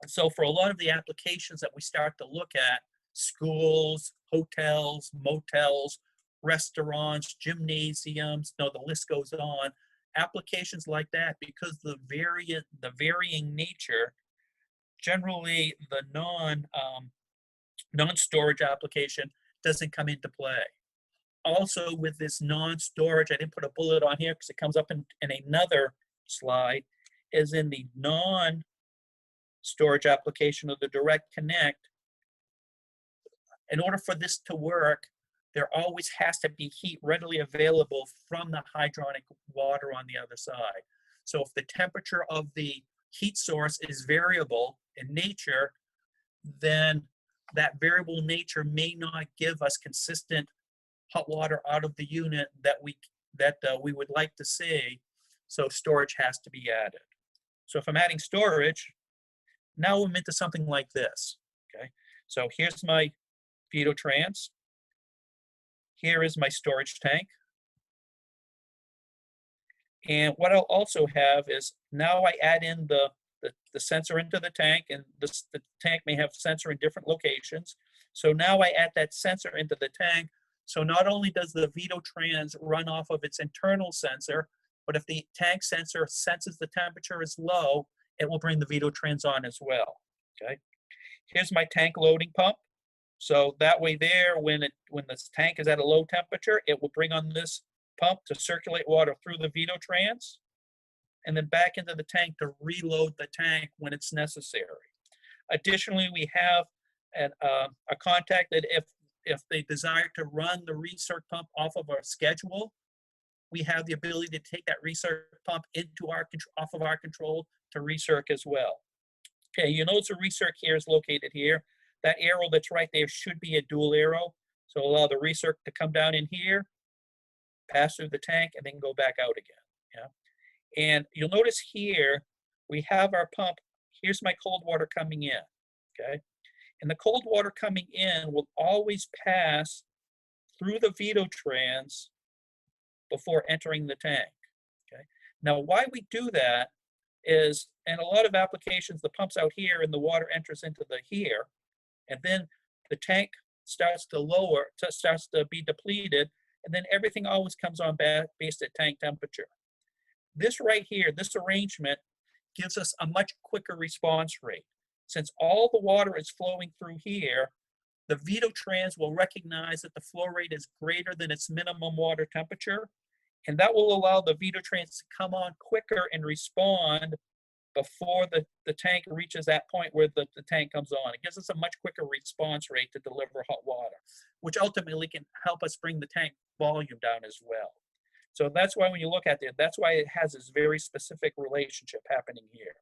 And so for a lot of the applications that we start to look at, schools, hotels, motels, restaurants, gymnasiums, the list goes on, applications like that, because the varying nature, generally the non-storage application doesn't come into play. Also with this non-storage, I didn't put a bullet on here because it comes up in another slide, is in the non-storage application of the direct connect. In order for this to work, there always has to be heat readily available from the hydronic water on the other side. So if the temperature of the heat source is variable in nature, then that variable nature may not give us consistent hot water out of the unit that we would like to see. So storage has to be added. So if I'm adding storage, now I'm into something like this. Okay, so here's my Vitotrans. Here is my storage tank. And what I'll also have is now I add in the sensor into the tank, and the tank may have sensor in different locations. So now I add that sensor into the tank. So not only does the Vitotrans run off of its internal sensor, but if the tank sensor senses the temperature is low, it will bring the Vitotrans on as well. Okay. Here's my tank loading pump. So that way there, when the tank is at a low temperature, it will bring on this pump to circulate water through the Vitotrans and then back into the tank to reload the tank when it's necessary. Additionally, we have a contact that if they desire to run the recirc pump off of our schedule, we have the ability to take that recirc pump off of our control to recirc as well. Okay, you notice the recirc here is located here. that arrow that's right there should be a dual arrow. So allow the recirc to come down in here, pass through the tank, and then go back out again. Yeah. And you'll notice here, we have our pump. Here's my cold water coming in, okay? And the cold water coming in will always pass through the Vitotrans before entering the tank, okay? Now, why we do that is, in a lot of applications, the pump's out here and the water enters into the here, and then the tank starts to be depleted, and then everything always comes on back based at tank temperature. This right here, this arrangement gives us a much quicker response rate. Since all the water is flowing through here, the Vitotrans will recognize that the flow rate is greater than its minimum water temperature, and that will allow the Vitotrans to come on quicker and respond before the tank reaches that point where the tank comes on. It gives us a much quicker response rate to deliver hot water, which ultimately can help us bring the tank volume down as well. So that's why when you look at it, that's why it has this very specific relationship happening here.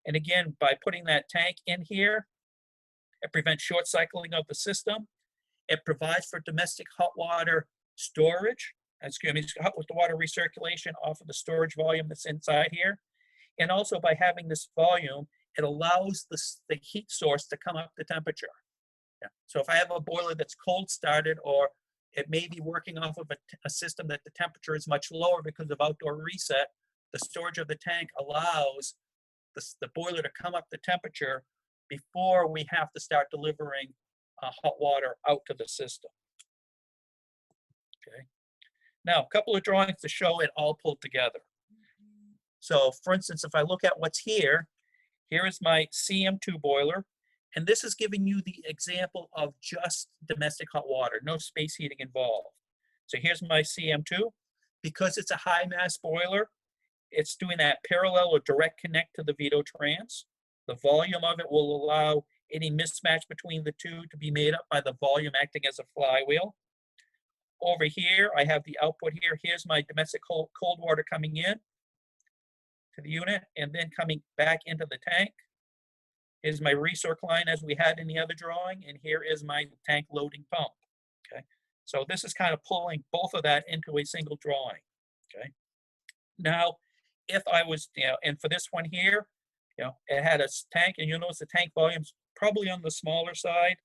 And again, by putting that tank in here, it prevents short cycling of the system. It provides for domestic hot water storage, hot water recirculation off of the storage volume that's inside here. And also by having this volume, it allows the heat source to come up to temperature. Yeah. So if I have a boiler that's cold started, or it may be working off of a system that the temperature is much lower because of outdoor reset, the storage of the tank allows the boiler to come up to temperature before we have to start delivering hot water out to the system. Okay. Now, a couple of drawings to show it all pulled together. So for instance, if I look at what's here, here is my CM2 boiler, and this is giving you the example of just domestic hot water, no space heating involved. So here's my CM2. Because it's a high mass boiler, it's doing that parallel or direct connect to the Vitotrans. The volume of it will allow any mismatch between the two to be made up by the volume acting as a flywheel. Over here, I have the output here. Here's my domestic cold water coming in to the unit and then coming back into the tank. Here's my recirc line as we had in the other drawing, and here is my tank loading pump. Okay, so this is kind of pulling both of that into a single drawing. Okay, now if I was, and for this one here, it had a tank, and you'll notice the tank volume's probably on the smaller side.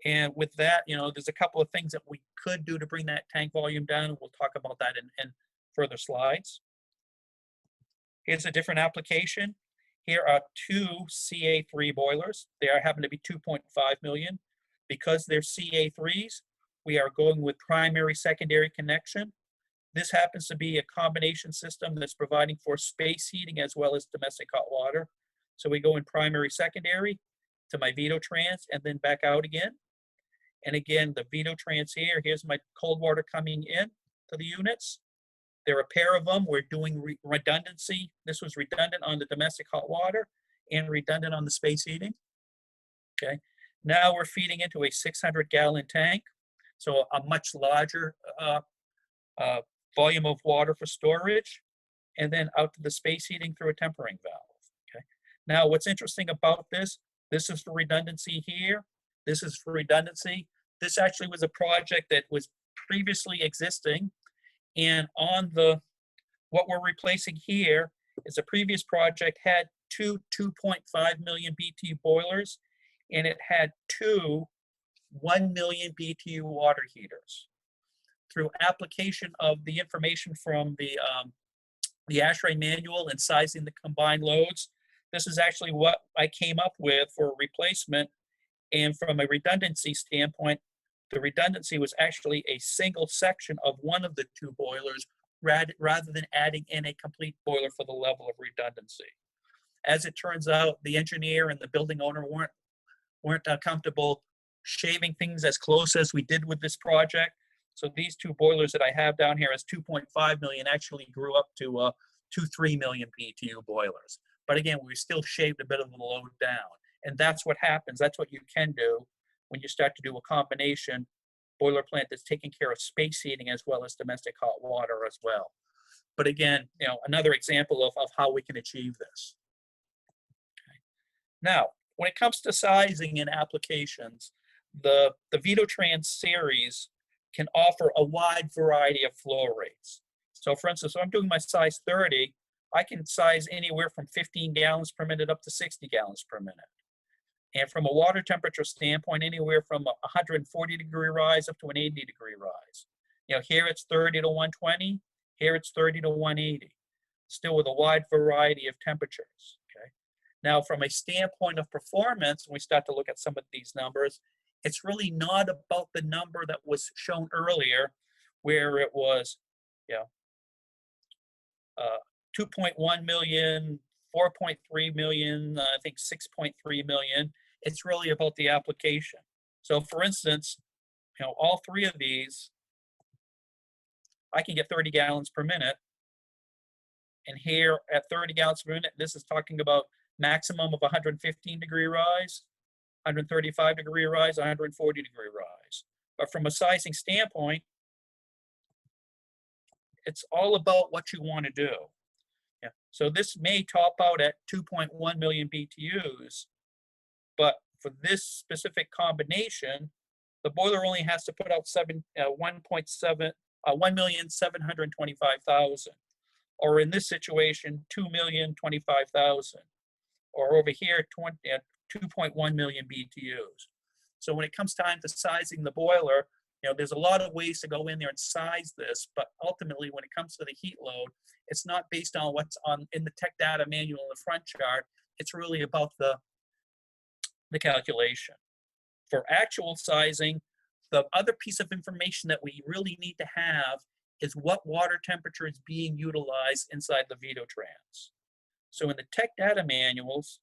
And with that, there's a couple of things that we could do to bring that tank volume down, and we'll talk about that in further slides. Here's a different application. Here are two CA3 boilers. They happen to be 2.5 million. Because they're CA3s, we are going with primary-secondary connection. This happens to be a combination system that's providing for space heating as well as domestic hot water. So we go in primary-secondary to my Vitotrans and then back out again. And again, the Vitotrans here, here's my cold water coming in to the units. There are a pair of them. We're doing redundancy. This was redundant on the domestic hot water and redundant on the space heating. Okay. Now we're feeding into a 600-gallon tank, so a much larger volume of water for storage, and then out to the space heating through a tempering valve. Okay. Now, what's interesting about this is for redundancy here. This is for redundancy. This actually was a project that was previously existing, and on what we're replacing here is a previous project had two 2.5 million BTU boilers, and it had two 1 million BTU water heaters. Through application of the information from the ASHRAE manual and sizing the combined loads, this is actually what I came up with for a replacement. And from a redundancy standpoint, the redundancy was actually a single section of one of the two boilers rather than adding in a complete boiler for the level of redundancy. As it turns out, the engineer and the building owner weren't comfortable shaving things as close as we did with this project. So these two boilers that I have down here as 2.5 million actually grew up to 3 million BTU boilers. But again, we still shaved a bit of the load down. And that's what happens. That's what you can do when you start to do a combination boiler plant that's taking care of space heating as well as domestic hot water as well. But again, another example of how we can achieve this. Okay. Now, when it comes to sizing and applications, the Vitotrans series can offer a wide variety of flow rates. So for instance, if I'm doing my size 30, I can size anywhere from 15 gallons per minute up to 60 gallons per minute. And from a water temperature standpoint, anywhere from a 140-degree rise up to an 80-degree rise. You know, here it's 30 to 120, here it's 30 to 180, still with a wide variety of temperatures, okay? Now, from a standpoint of performance, when we start to look at some of these numbers, it's really not about the number that was shown earlier, where it was, you know, 2.1 million, 4.3 million, I think 6.3 million. It's really about the application. So for instance, you know, all three of these, I can get 30 gallons per minute. And here at 30 gallons per minute, this is talking about maximum of 115-degree rise, 135-degree rise, 140-degree rise. But from a sizing standpoint, it's all about what you want to do. Yeah. So this may top out at 2.1 million BTUs, but for this specific combination, the boiler only has to put out 1,725,000, or in this situation, 2,025,000, or over here, 2.1 million BTUs. So when it comes time to sizing the boiler, you know, there's a lot of ways to go in there and size this, but ultimately when it comes to the heat load, it's not based on what's on in the tech data manual in the front chart. It's really about the calculation. For actual sizing, the other piece of information that we really need to have is what water temperature is being utilized inside the Vitotrans. So in the tech data manuals,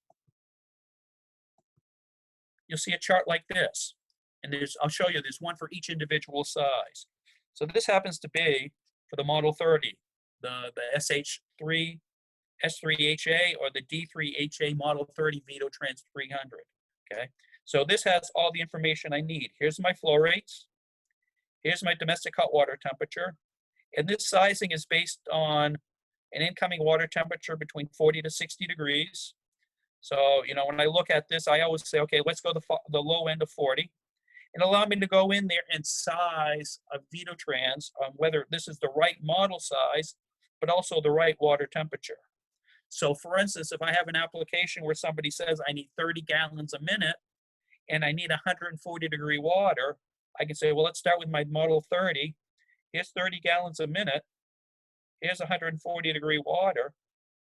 you'll see a chart like this. And I'll show you, there's one for each individual size. So this happens to be for the Model 30, the SH3, S3HA, or the D3HA Model 30 Vitotrans 300, okay? So this has all the information I need. Here's my flow rates. Here's my domestic hot water temperature. And this sizing is based on an incoming water temperature between 40 to 60 degrees. So, you know, when I look at this, I always say, okay, let's go the low end of 40. And allow me to go in there and size a Vitotrans, whether this is the right model size, but also the right water temperature. So for instance, if I have an application where somebody says I need 30 gallons a minute and I need 140-degree water, I can say, well, let's start with my Model 30. Here's 30 gallons a minute. Here's 140-degree water.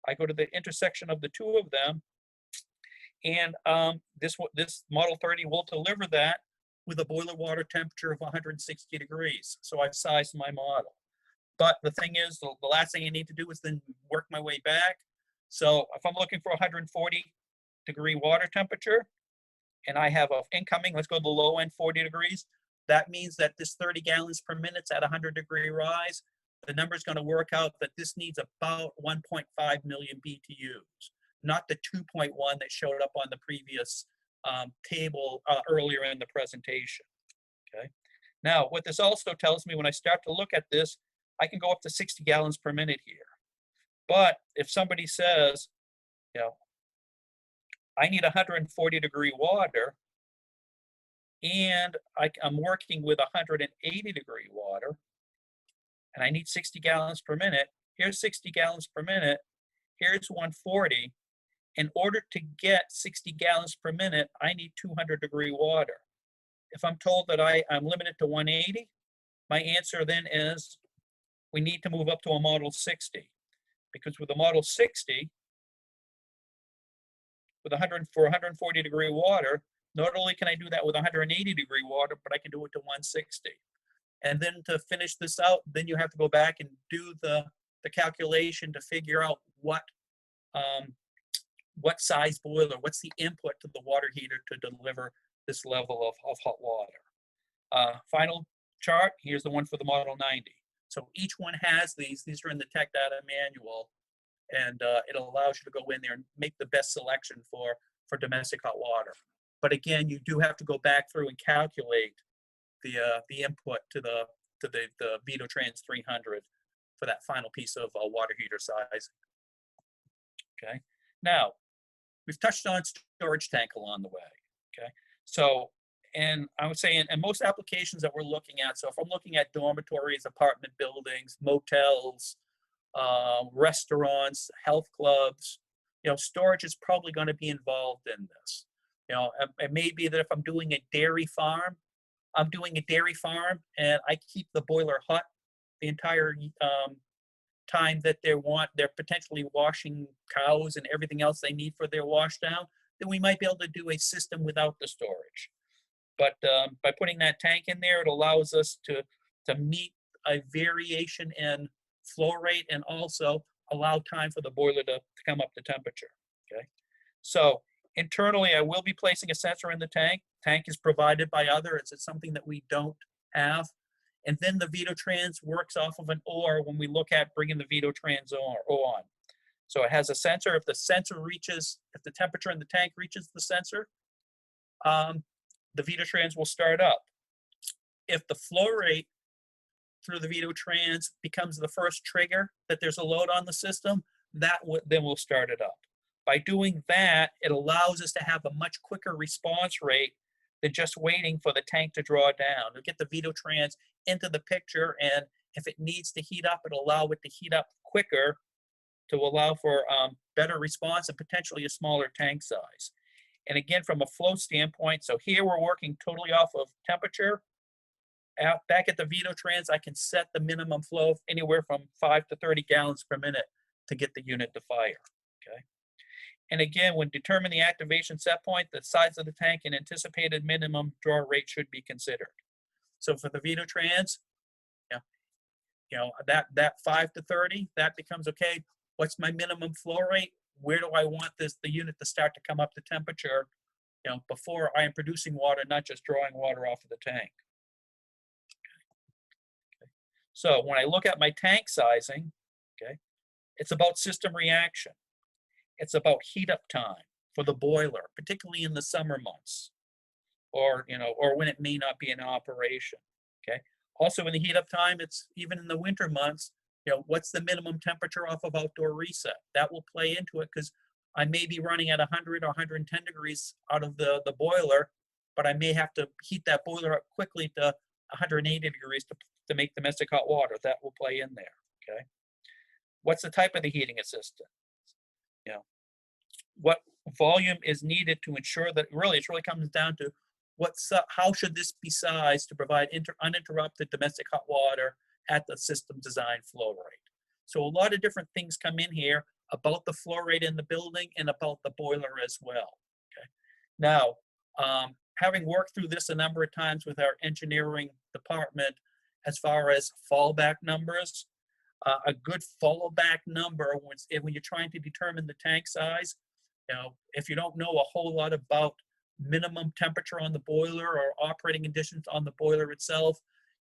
I go to the intersection of the two of them, and this Model 30 will deliver that with a boiler water temperature of 160 degrees. So I've sized my model. But the thing is, the last thing I need to do is then work my way back. So if I'm looking for 140-degree water temperature, and I have an incoming, let's go to the low end, 40 degrees, that means that this 30 gallons per minute at 100-degree rise, the number is going to work out that this needs about 1.5 million BTUs, not the 2.1 that showed up on the previous table earlier in the presentation, okay? Now, what this also tells me, when I start to look at this, I can go up to 60 gallons per minute here. But if somebody says, you know, I need 140-degree water, and I'm working with 180-degree water, and I need 60 gallons per minute, here's 60 gallons per minute, here's 140. In order to get 60 gallons per minute, I need 200-degree water. If I'm told that I'm limited to 180, my answer then is we need to move up to a Model 60. Because with a Model 60, for 140-degree water, not only can I do that with 180-degree water, but I can do it to 160. And then to finish this out, then you have to go back and do the calculation to figure out what size boiler, what's the input to the water heater to deliver this level of hot water. Final chart, here's the one for the Model 90. So each one has these are in the tech data manual, and it allows you to go in there and make the best selection for domestic hot water. But again, you do have to go back through and calculate the input to the Vitotrans 300 for that final piece of water heater size. Okay, now we've touched on storage tank along the way, okay? So, and I would say in most applications that we're looking at, so if I'm looking at dormitories, apartment buildings, motels, restaurants, health clubs, storage is probably going to be involved in this. It may be that if I'm doing a dairy farm, and I keep the boiler hot the entire time that they're potentially washing cows and everything else they need for their wash down, then we might be able to do a system without the storage. But by putting that tank in there, it allows us to meet a variation in flow rate and also allow time for the boiler to come up to temperature, okay? So internally, I will be placing a sensor in the tank. Tank is provided by others. It's something that we don't have. And then the Vitotrans works off of an OR when we look at bringing the Vitotrans on. So it has a sensor. If the temperature in the tank reaches the sensor, the Vitotrans will start up. If the flow rate through the Vitotrans becomes the first trigger that there's a load on the system, then we'll start it up. By doing that, it allows us to have a much quicker response rate than just waiting for the tank to draw down. It'll get the Vitotrans into the picture, and if it needs to heat up, it'll allow it to heat up quicker to allow for better response and potentially a smaller tank size. And again, from a flow standpoint, so here we're working totally off of temperature. Back at the Vitotrans, I can set the minimum flow anywhere from 5 to 30 gallons per minute to get the unit to fire, okay? And again, when determining the activation set point, the size of the tank and anticipated minimum draw rate should be considered. So for the Vitotrans, that 5 to 30, that becomes, okay, what's my minimum flow rate? Where do I want the unit to start to come up to temperature, before I am producing water, not just drawing water off of the tank. Okay. So when I look at my tank sizing, okay, it's about system reaction. It's about heat up time for the boiler, particularly in the summer months, or when it may not be in operation. Okay. Also in the heat up time, it's even in the winter months, what's the minimum temperature off of outdoor reset? That will play into it because I may be running at 100 or 110 degrees out of the boiler, but I may have to heat that boiler up quickly to 180 degrees to make domestic hot water. That will play in there, okay? What's the type of the heating assistant? What volume is needed to ensure that it really comes down to how should this be sized to provide uninterrupted domestic hot water at the system design flow rate. So a lot of different things come in here about the flow rate in the building and about the boiler as well, okay? Now, having worked through this a number of times with our engineering department as far as fallback numbers, a good fallback number when you're trying to determine the tank size, if you don't know a whole lot about minimum temperature on the boiler or operating conditions on the boiler itself,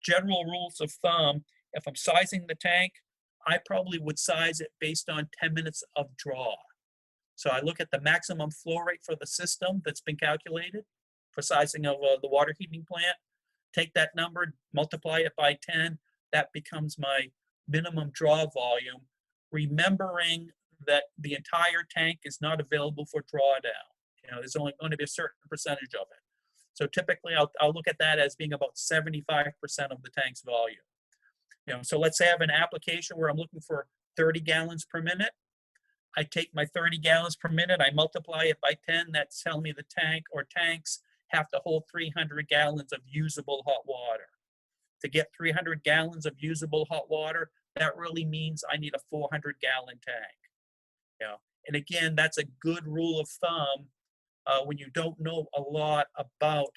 general rules of thumb, if I'm sizing the tank, I probably would size it based on 10 minutes of draw. So I look at the maximum flow rate for the system that's been calculated for sizing of the water heating plant, take that number, multiply it by 10, that becomes my minimum draw volume, remembering that the entire tank is not available for drawdown. There's only going to be a certain percentage of it. So typically I'll look at that as being about 75% of the tank's volume. So let's say I have an application where I'm looking for 30 gallons per minute. I take my 30 gallons per minute, I multiply it by 10, that's telling me the tank or tanks have to hold 300 gallons of usable hot water. To get 300 gallons of usable hot water, that really means I need a 400-gallon tank. And again, that's a good rule of thumb when you don't know a lot about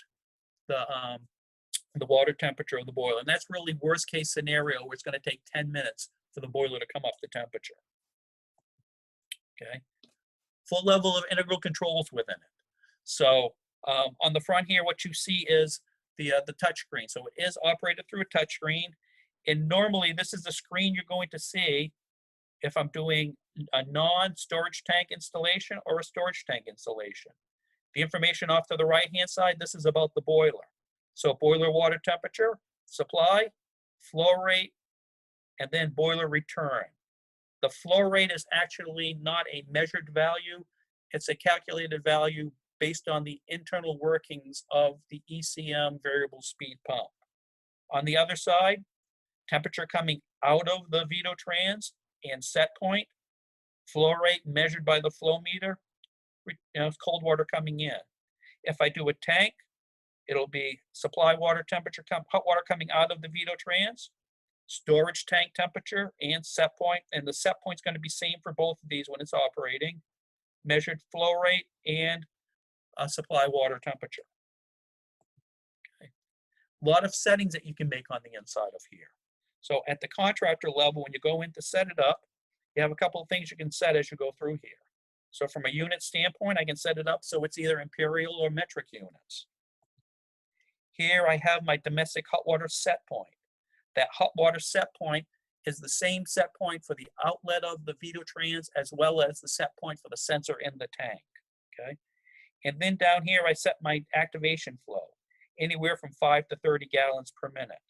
the water temperature of the boiler. And that's really worst case scenario where it's going to take 10 minutes for the boiler to come up to temperature. Okay. Full level of integral controls within it. So on the front here, what you see is the touch screen. So it is operated through a touch screen. And normally this is the screen you're going to see if I'm doing a non-storage tank installation or a storage tank installation. The information off to the right-hand side, this is about the boiler. So boiler water temperature, supply, flow rate, and then boiler return. The flow rate is actually not a measured value. It's a calculated value based on the internal workings of the ECM variable speed pump. On the other side, temperature coming out of the Vitotrans and set point, flow rate measured by the flow meter, cold water coming in. If I do a tank, it'll be supply water temperature, hot water coming out of the Vitotrans, storage tank temperature and set point, and the set point's going to be same for both of these when it's operating, measured flow rate and supply water temperature. Okay. A lot of settings that you can make on the inside of here. So at the contractor level, when you go in to set it up, you have a couple of things you can set as you go through here. So from a unit standpoint, I can set it up so it's either imperial or metric units. Here I have my domestic hot water set point. That hot water set point is the same set point for the outlet of the Vitotrans as well as the set point for the sensor in the tank, okay? And then down here, I set my activation flow, anywhere from 5 to 30 gallons per minute.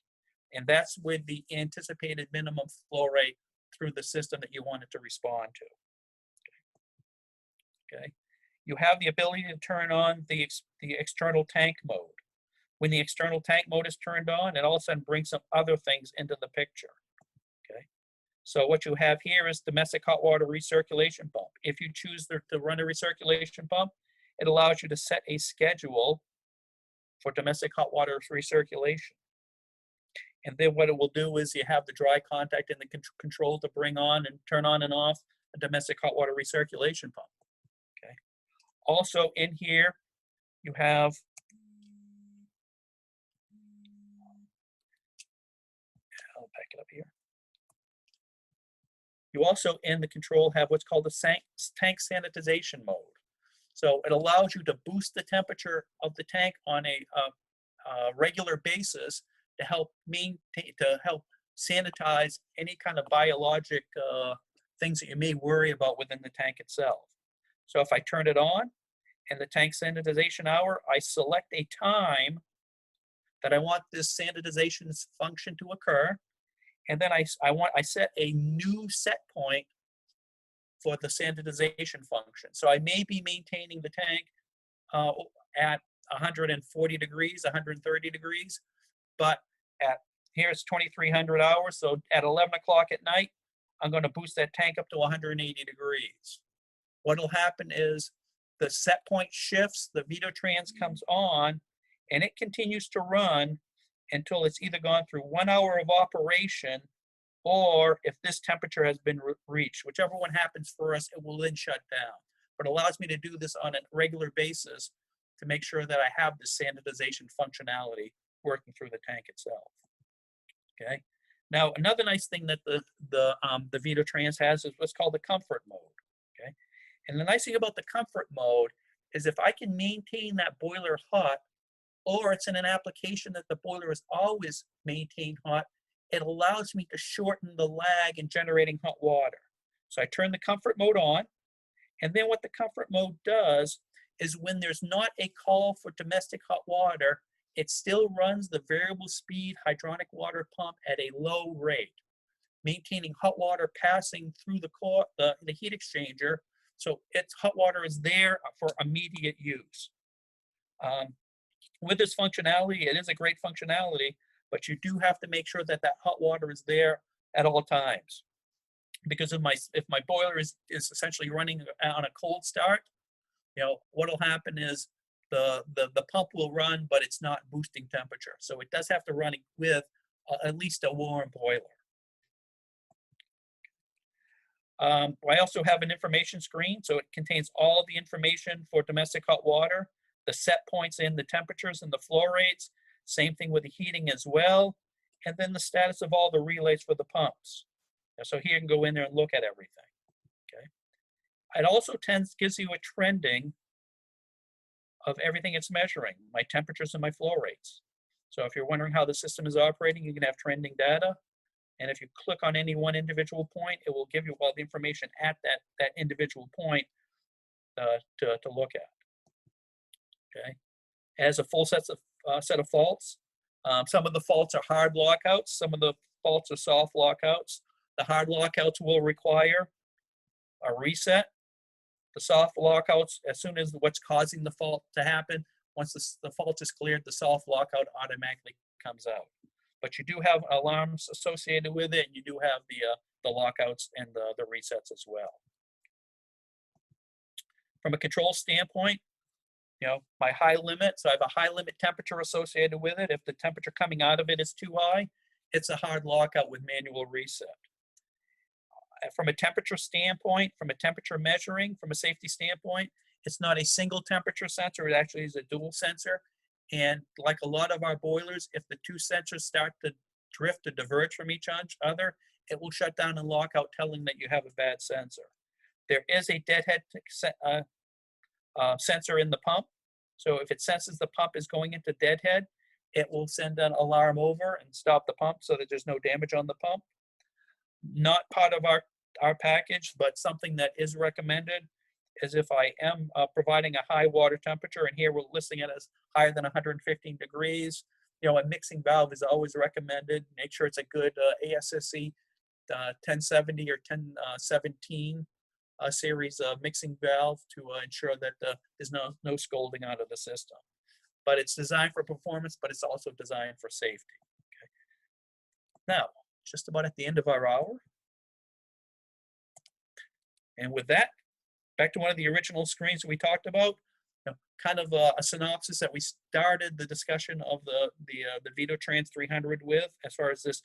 And that's with the anticipated minimum flow rate through the system that you want it to respond to. Okay. You have the ability to turn on the external tank mode. When the external tank mode is turned on, it all of a sudden brings some other things into the picture. Okay. So what you have here is domestic hot water recirculation pump. If you choose to run a recirculation pump, it allows you to set a schedule for domestic hot water recirculation. And then what it will do is you have the dry contact in the control to bring on and turn on and off a domestic hot water recirculation pump. Okay. Also in here, you have I'll back it up here. You also in the control have what's called the tank sanitization mode. So it allows you to boost the temperature of the tank on a regular basis to help sanitize any kind of biologic things that you may worry about within the tank itself. So if I turn it on and the tank sanitization hour, I select a time that I want this sanitization function to occur. And then I set a new set point for the sanitization function. So I may be maintaining the tank at 140 degrees, 130 degrees, but here it's 2300 hours. So at 11 o'clock at night, I'm going to boost that tank up to 180 degrees. What'll happen is the set point shifts, the Vitotrans comes on, and it continues to run until it's either gone through 1 hour of operation, or if this temperature has been reached, whichever one happens first, it will then shut down. But it allows me to do this on a regular basis to make sure that I have the sanitization functionality working through the tank itself. Okay. Now, another nice thing that the Vitotrans has is what's called the comfort mode. Okay. And the nice thing about the comfort mode is if I can maintain that boiler hot, or it's in an application that the boiler is always maintained hot, it allows me to shorten the lag in generating hot water. So I turn the comfort mode on, and then what the comfort mode does is when there's not a call for domestic hot water, it still runs the variable speed hydronic water pump at a low rate, maintaining hot water passing through the heat exchanger, so its hot water is there for immediate use. With this functionality, it is a great functionality, but you do have to make sure that that hot water is there at all times. Because if my boiler is essentially running on a cold start, what'll happen is the pump will run, but it's not boosting temperature. So it does have to run with at least a warm boiler. I also have an information screen, so it contains all the information for domestic hot water, the set points and the temperatures and the flow rates, same thing with the heating as well, and then the status of all the relays for the pumps. So here you can go in there and look at everything. Okay. It also gives you a trending of everything it's measuring, my temperatures and my flow rates. So if you're wondering how the system is operating, you can have trending data. And if you click on any one individual point, it will give you all the information at that individual point to look at. Okay. It has a full set of faults. Some of the faults are hard lockouts. Some of the faults are soft lockouts. The hard lockouts will require a reset The soft lockouts, as soon as what's causing the fault to happen, once the fault is cleared, the soft lockout automatically comes out. But you do have alarms associated with it, and you do have the lockouts and the resets as well. From a control standpoint, my high limit, so I have a high limit temperature associated with it. If the temperature coming out of it is too high, it's a hard lockout with manual reset. From a temperature standpoint, from a temperature measuring, from a safety standpoint, it's not a single temperature sensor, it actually is a dual sensor. And like a lot of our boilers, if the two sensors start to drift or diverge from each other, it will shut down and lock out, telling that you have a bad sensor. There is a deadhead sensor in the pump. So if it senses the pump is going into deadhead, it will send an alarm over and stop the pump so that there's no damage on the pump. Not part of our package, but something that is recommended is if I am providing a high water temperature, and here we're listing it as higher than 115 degrees, a mixing valve is always recommended. Make sure it's a good ASSE 1070 or 1017 series mixing valve to ensure that there's no scalding out of the system. But it's designed for performance, but it's also designed for safety. Okay. Now, just about at the end of our hour. And with that, back to one of the original screens that we talked about, kind of a synopsis that we started the discussion of the Vitotrans 300 with, as far as this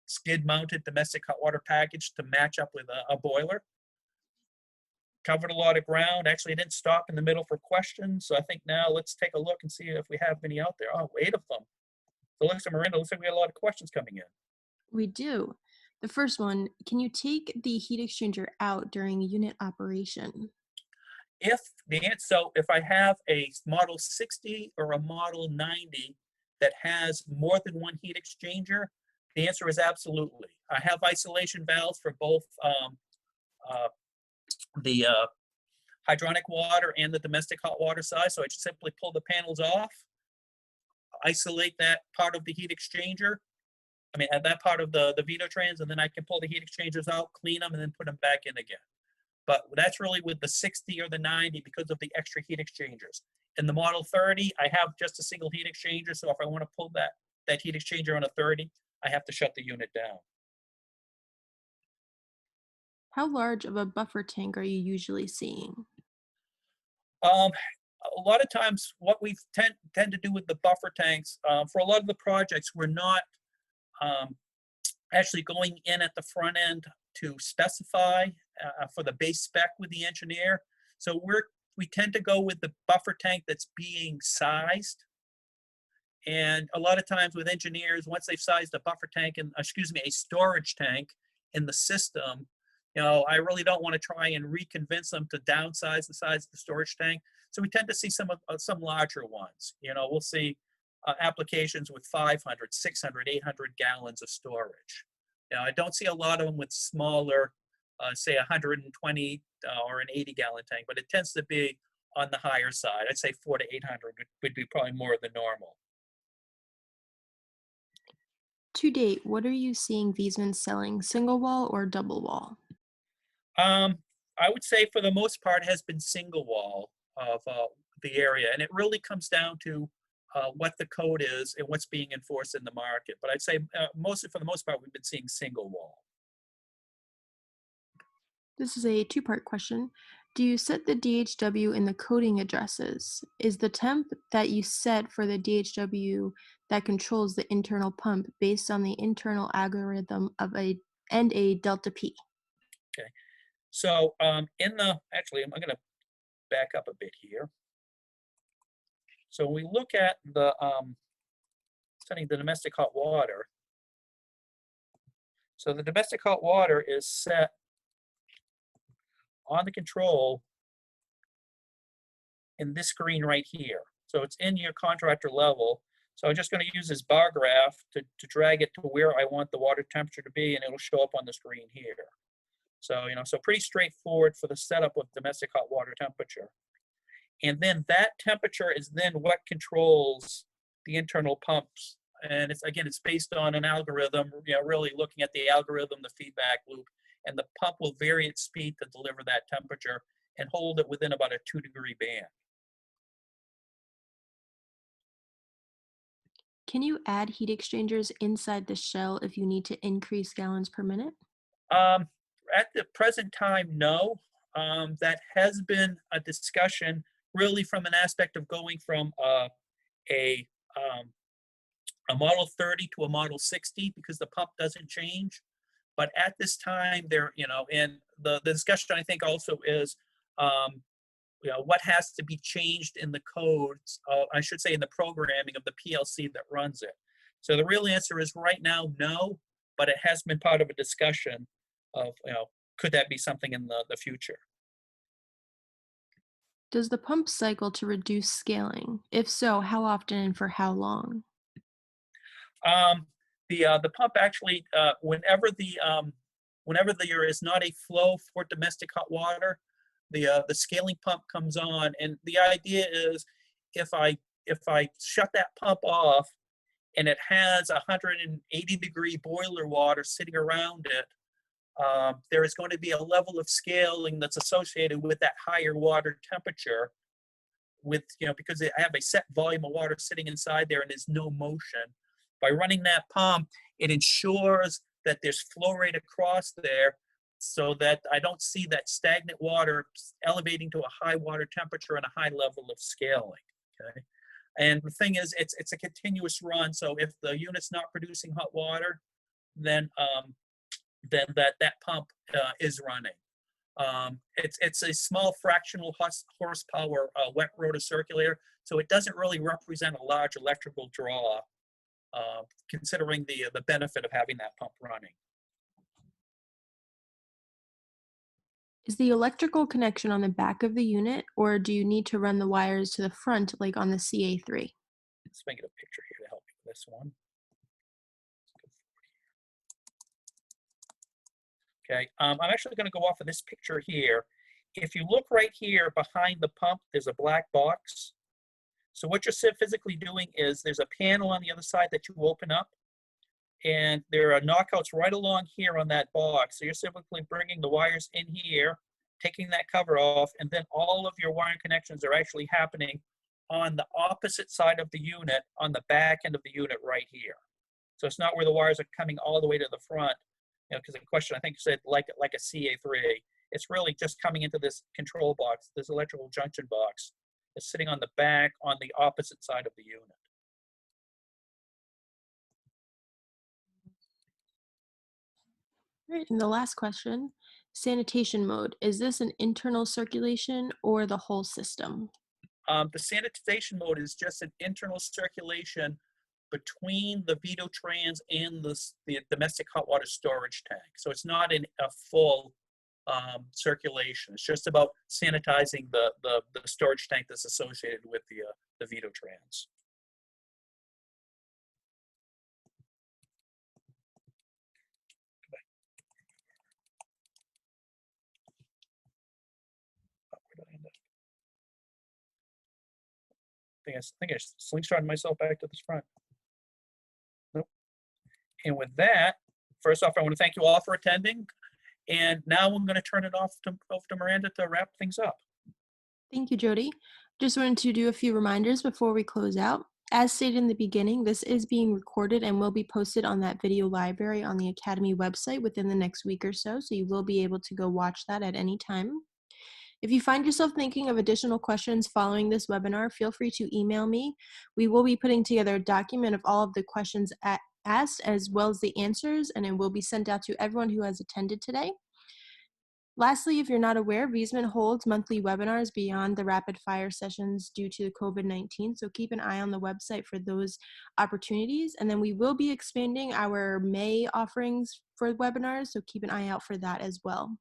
skid-mounted domestic hot water package to match up with a boiler. Covered a lot of ground. Actually, I didn't stop in the middle for questions, so I think now let's take a look and see if we have any out there. Oh, 8 of them. So looks like Miranda, looks like we got a lot of questions coming in. We do. The first one, can you take the heat exchanger out during unit operation? So if I have a Model 60 or a Model 90 that has more than one heat exchanger, the answer is absolutely. I have isolation valves for both the hydronic water and the domestic hot water side, so I just simply pull the panels off, isolate that part of the heat exchanger, that part of the Vitotrans, and then I can pull the heat exchangers out, clean them, and then put them back in again. But that's really with the 60 or the 90 because of the extra heat exchangers. In the Model 30, I have just a single heat exchanger, so if I want to pull that heat exchanger on a 30, I have to shut the unit down. How large of a buffer tank are you usually seeing? A lot of times what we tend to do with the buffer tanks, for a lot of the projects, we're not actually going in at the front end to specify for the base spec with the engineer. So we tend to go with the buffer tank that's being sized. And a lot of times with engineers, once they've sized a buffer tank and a storage tank in the system, I really don't want to try and reconvince them to downsize the size of the storage tank. So we tend to see some larger ones. We'll see applications with 500, 600, 800 gallons of storage. I don't see a lot of them with smaller, say 120 or an 80 gallon tank, but it tends to be on the higher side. I'd say 400 to 800 would be probably more than normal. To date, what are you seeing Viessmann selling, single wall or double wall? I would say for the most part has been single wall of the area, and it really comes down to what the code is and what's being enforced in the market. But I'd say mostly for the most part, we've been seeing single wall. This is a two-part question. Do you set the DHW in the coding addresses? Is the temp that you set for the DHW that controls the internal pump based on the internal algorithm of a delta P? Okay. So actually, I'm going to back up a bit here. So when we look at the setting the domestic hot water, so the domestic hot water is set on the control in this screen right here. So it's in your contractor level. So I'm just going to use this bar graph to drag it to where I want the water temperature to be, and it'll show up on the screen here. So, so pretty straightforward for the setup of domestic hot water temperature. And then that temperature is then what controls the internal pumps. And it's based on an algorithm, really looking at the algorithm, the feedback loop, and the pump will vary its speed to deliver that temperature. and hold it within about a 2-degree band. Can you add heat exchangers inside the shell if you need to increase gallons per minute? Um, at the present time, no. That has been a discussion really from an aspect of going from a, um, a Model 30 to a Model 60 because the pump doesn't change. But at this time, and the discussion I think also is, um, what has to be changed in the codes, I should say in the programming of the PLC that runs it. So the real answer is right now, no, but it has been part of a discussion of, could that be something in the future? Does the pump cycle to reduce scaling? If so, how often and for how long? Um, the pump actually, whenever there is not a flow for domestic hot water, the scaling pump comes on, and the idea is if I shut that pump off and it has 180-degree boiler water sitting around it, there is going to be a level of scaling that's associated with that higher water temperature because I have a set volume of water sitting inside there and there's no motion. By running that pump, it ensures that there's flow rate across there so that I don't see that stagnant water elevating to a high water temperature and a high level of scaling. Okay. And the thing is, it's a continuous run. So if the unit's not producing hot water, then that pump is running. It's a small fractional horsepower wet rotor circulator, so it doesn't really represent a large electrical draw, considering the benefit of having that pump running. Is the electrical connection on the back of the unit, or do you need to run the wires to the front like on the CA3? Let's make it a picture here to help you with this one. Okay, I'm actually going to go off of this picture here. If you look right here behind the pump, there's a black box. So what you're physically doing is there's a panel on the other side that you open up, and there are knockouts right along here on that box. So you're simply bringing the wires in here, taking that cover off, and then all of your wiring connections are actually happening on the opposite side of the unit, on the back end of the unit right here. So it's not where the wires are coming all the way to the front, because the question I think said like a CA3. It's really just coming into this control box, this electrical junction box. It's sitting on the back on the opposite side of the unit. Right, and the last question, sanitation mode. Is this an internal circulation or the whole system? The sanitization mode is just an internal circulation between the Vitotrans and the domestic hot water storage tank. So it's not a full circulation. It's just about sanitizing the storage tank that's associated with the Vitotrans. Where did I end up? I think I slingshotted myself back to this front. Nope. And with that, first off, I want to thank you all for attending. And now I'm going to turn it off to Miranda to wrap things up. Thank you, Jody. Just wanted to do a few reminders before we close out. As stated in the beginning, this is being recorded and will be posted on that video library on the Academy website within the next week or so you will be able to go watch that at any time. If you find yourself thinking of additional questions following this webinar, feel free to email me. We will be putting together a document of all of the questions asked as well as the answers, and it will be sent out to everyone who has attended today. Lastly, if you're not aware, Viessmann holds monthly webinars beyond the rapid fire sessions due to COVID-19, so keep an eye on the website for those opportunities. And then we will be expanding our May offerings for webinars, so keep an eye out for that as well.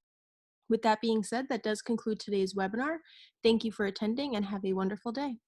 With that being said, that does conclude today's webinar. Thank you for attending and have a wonderful day.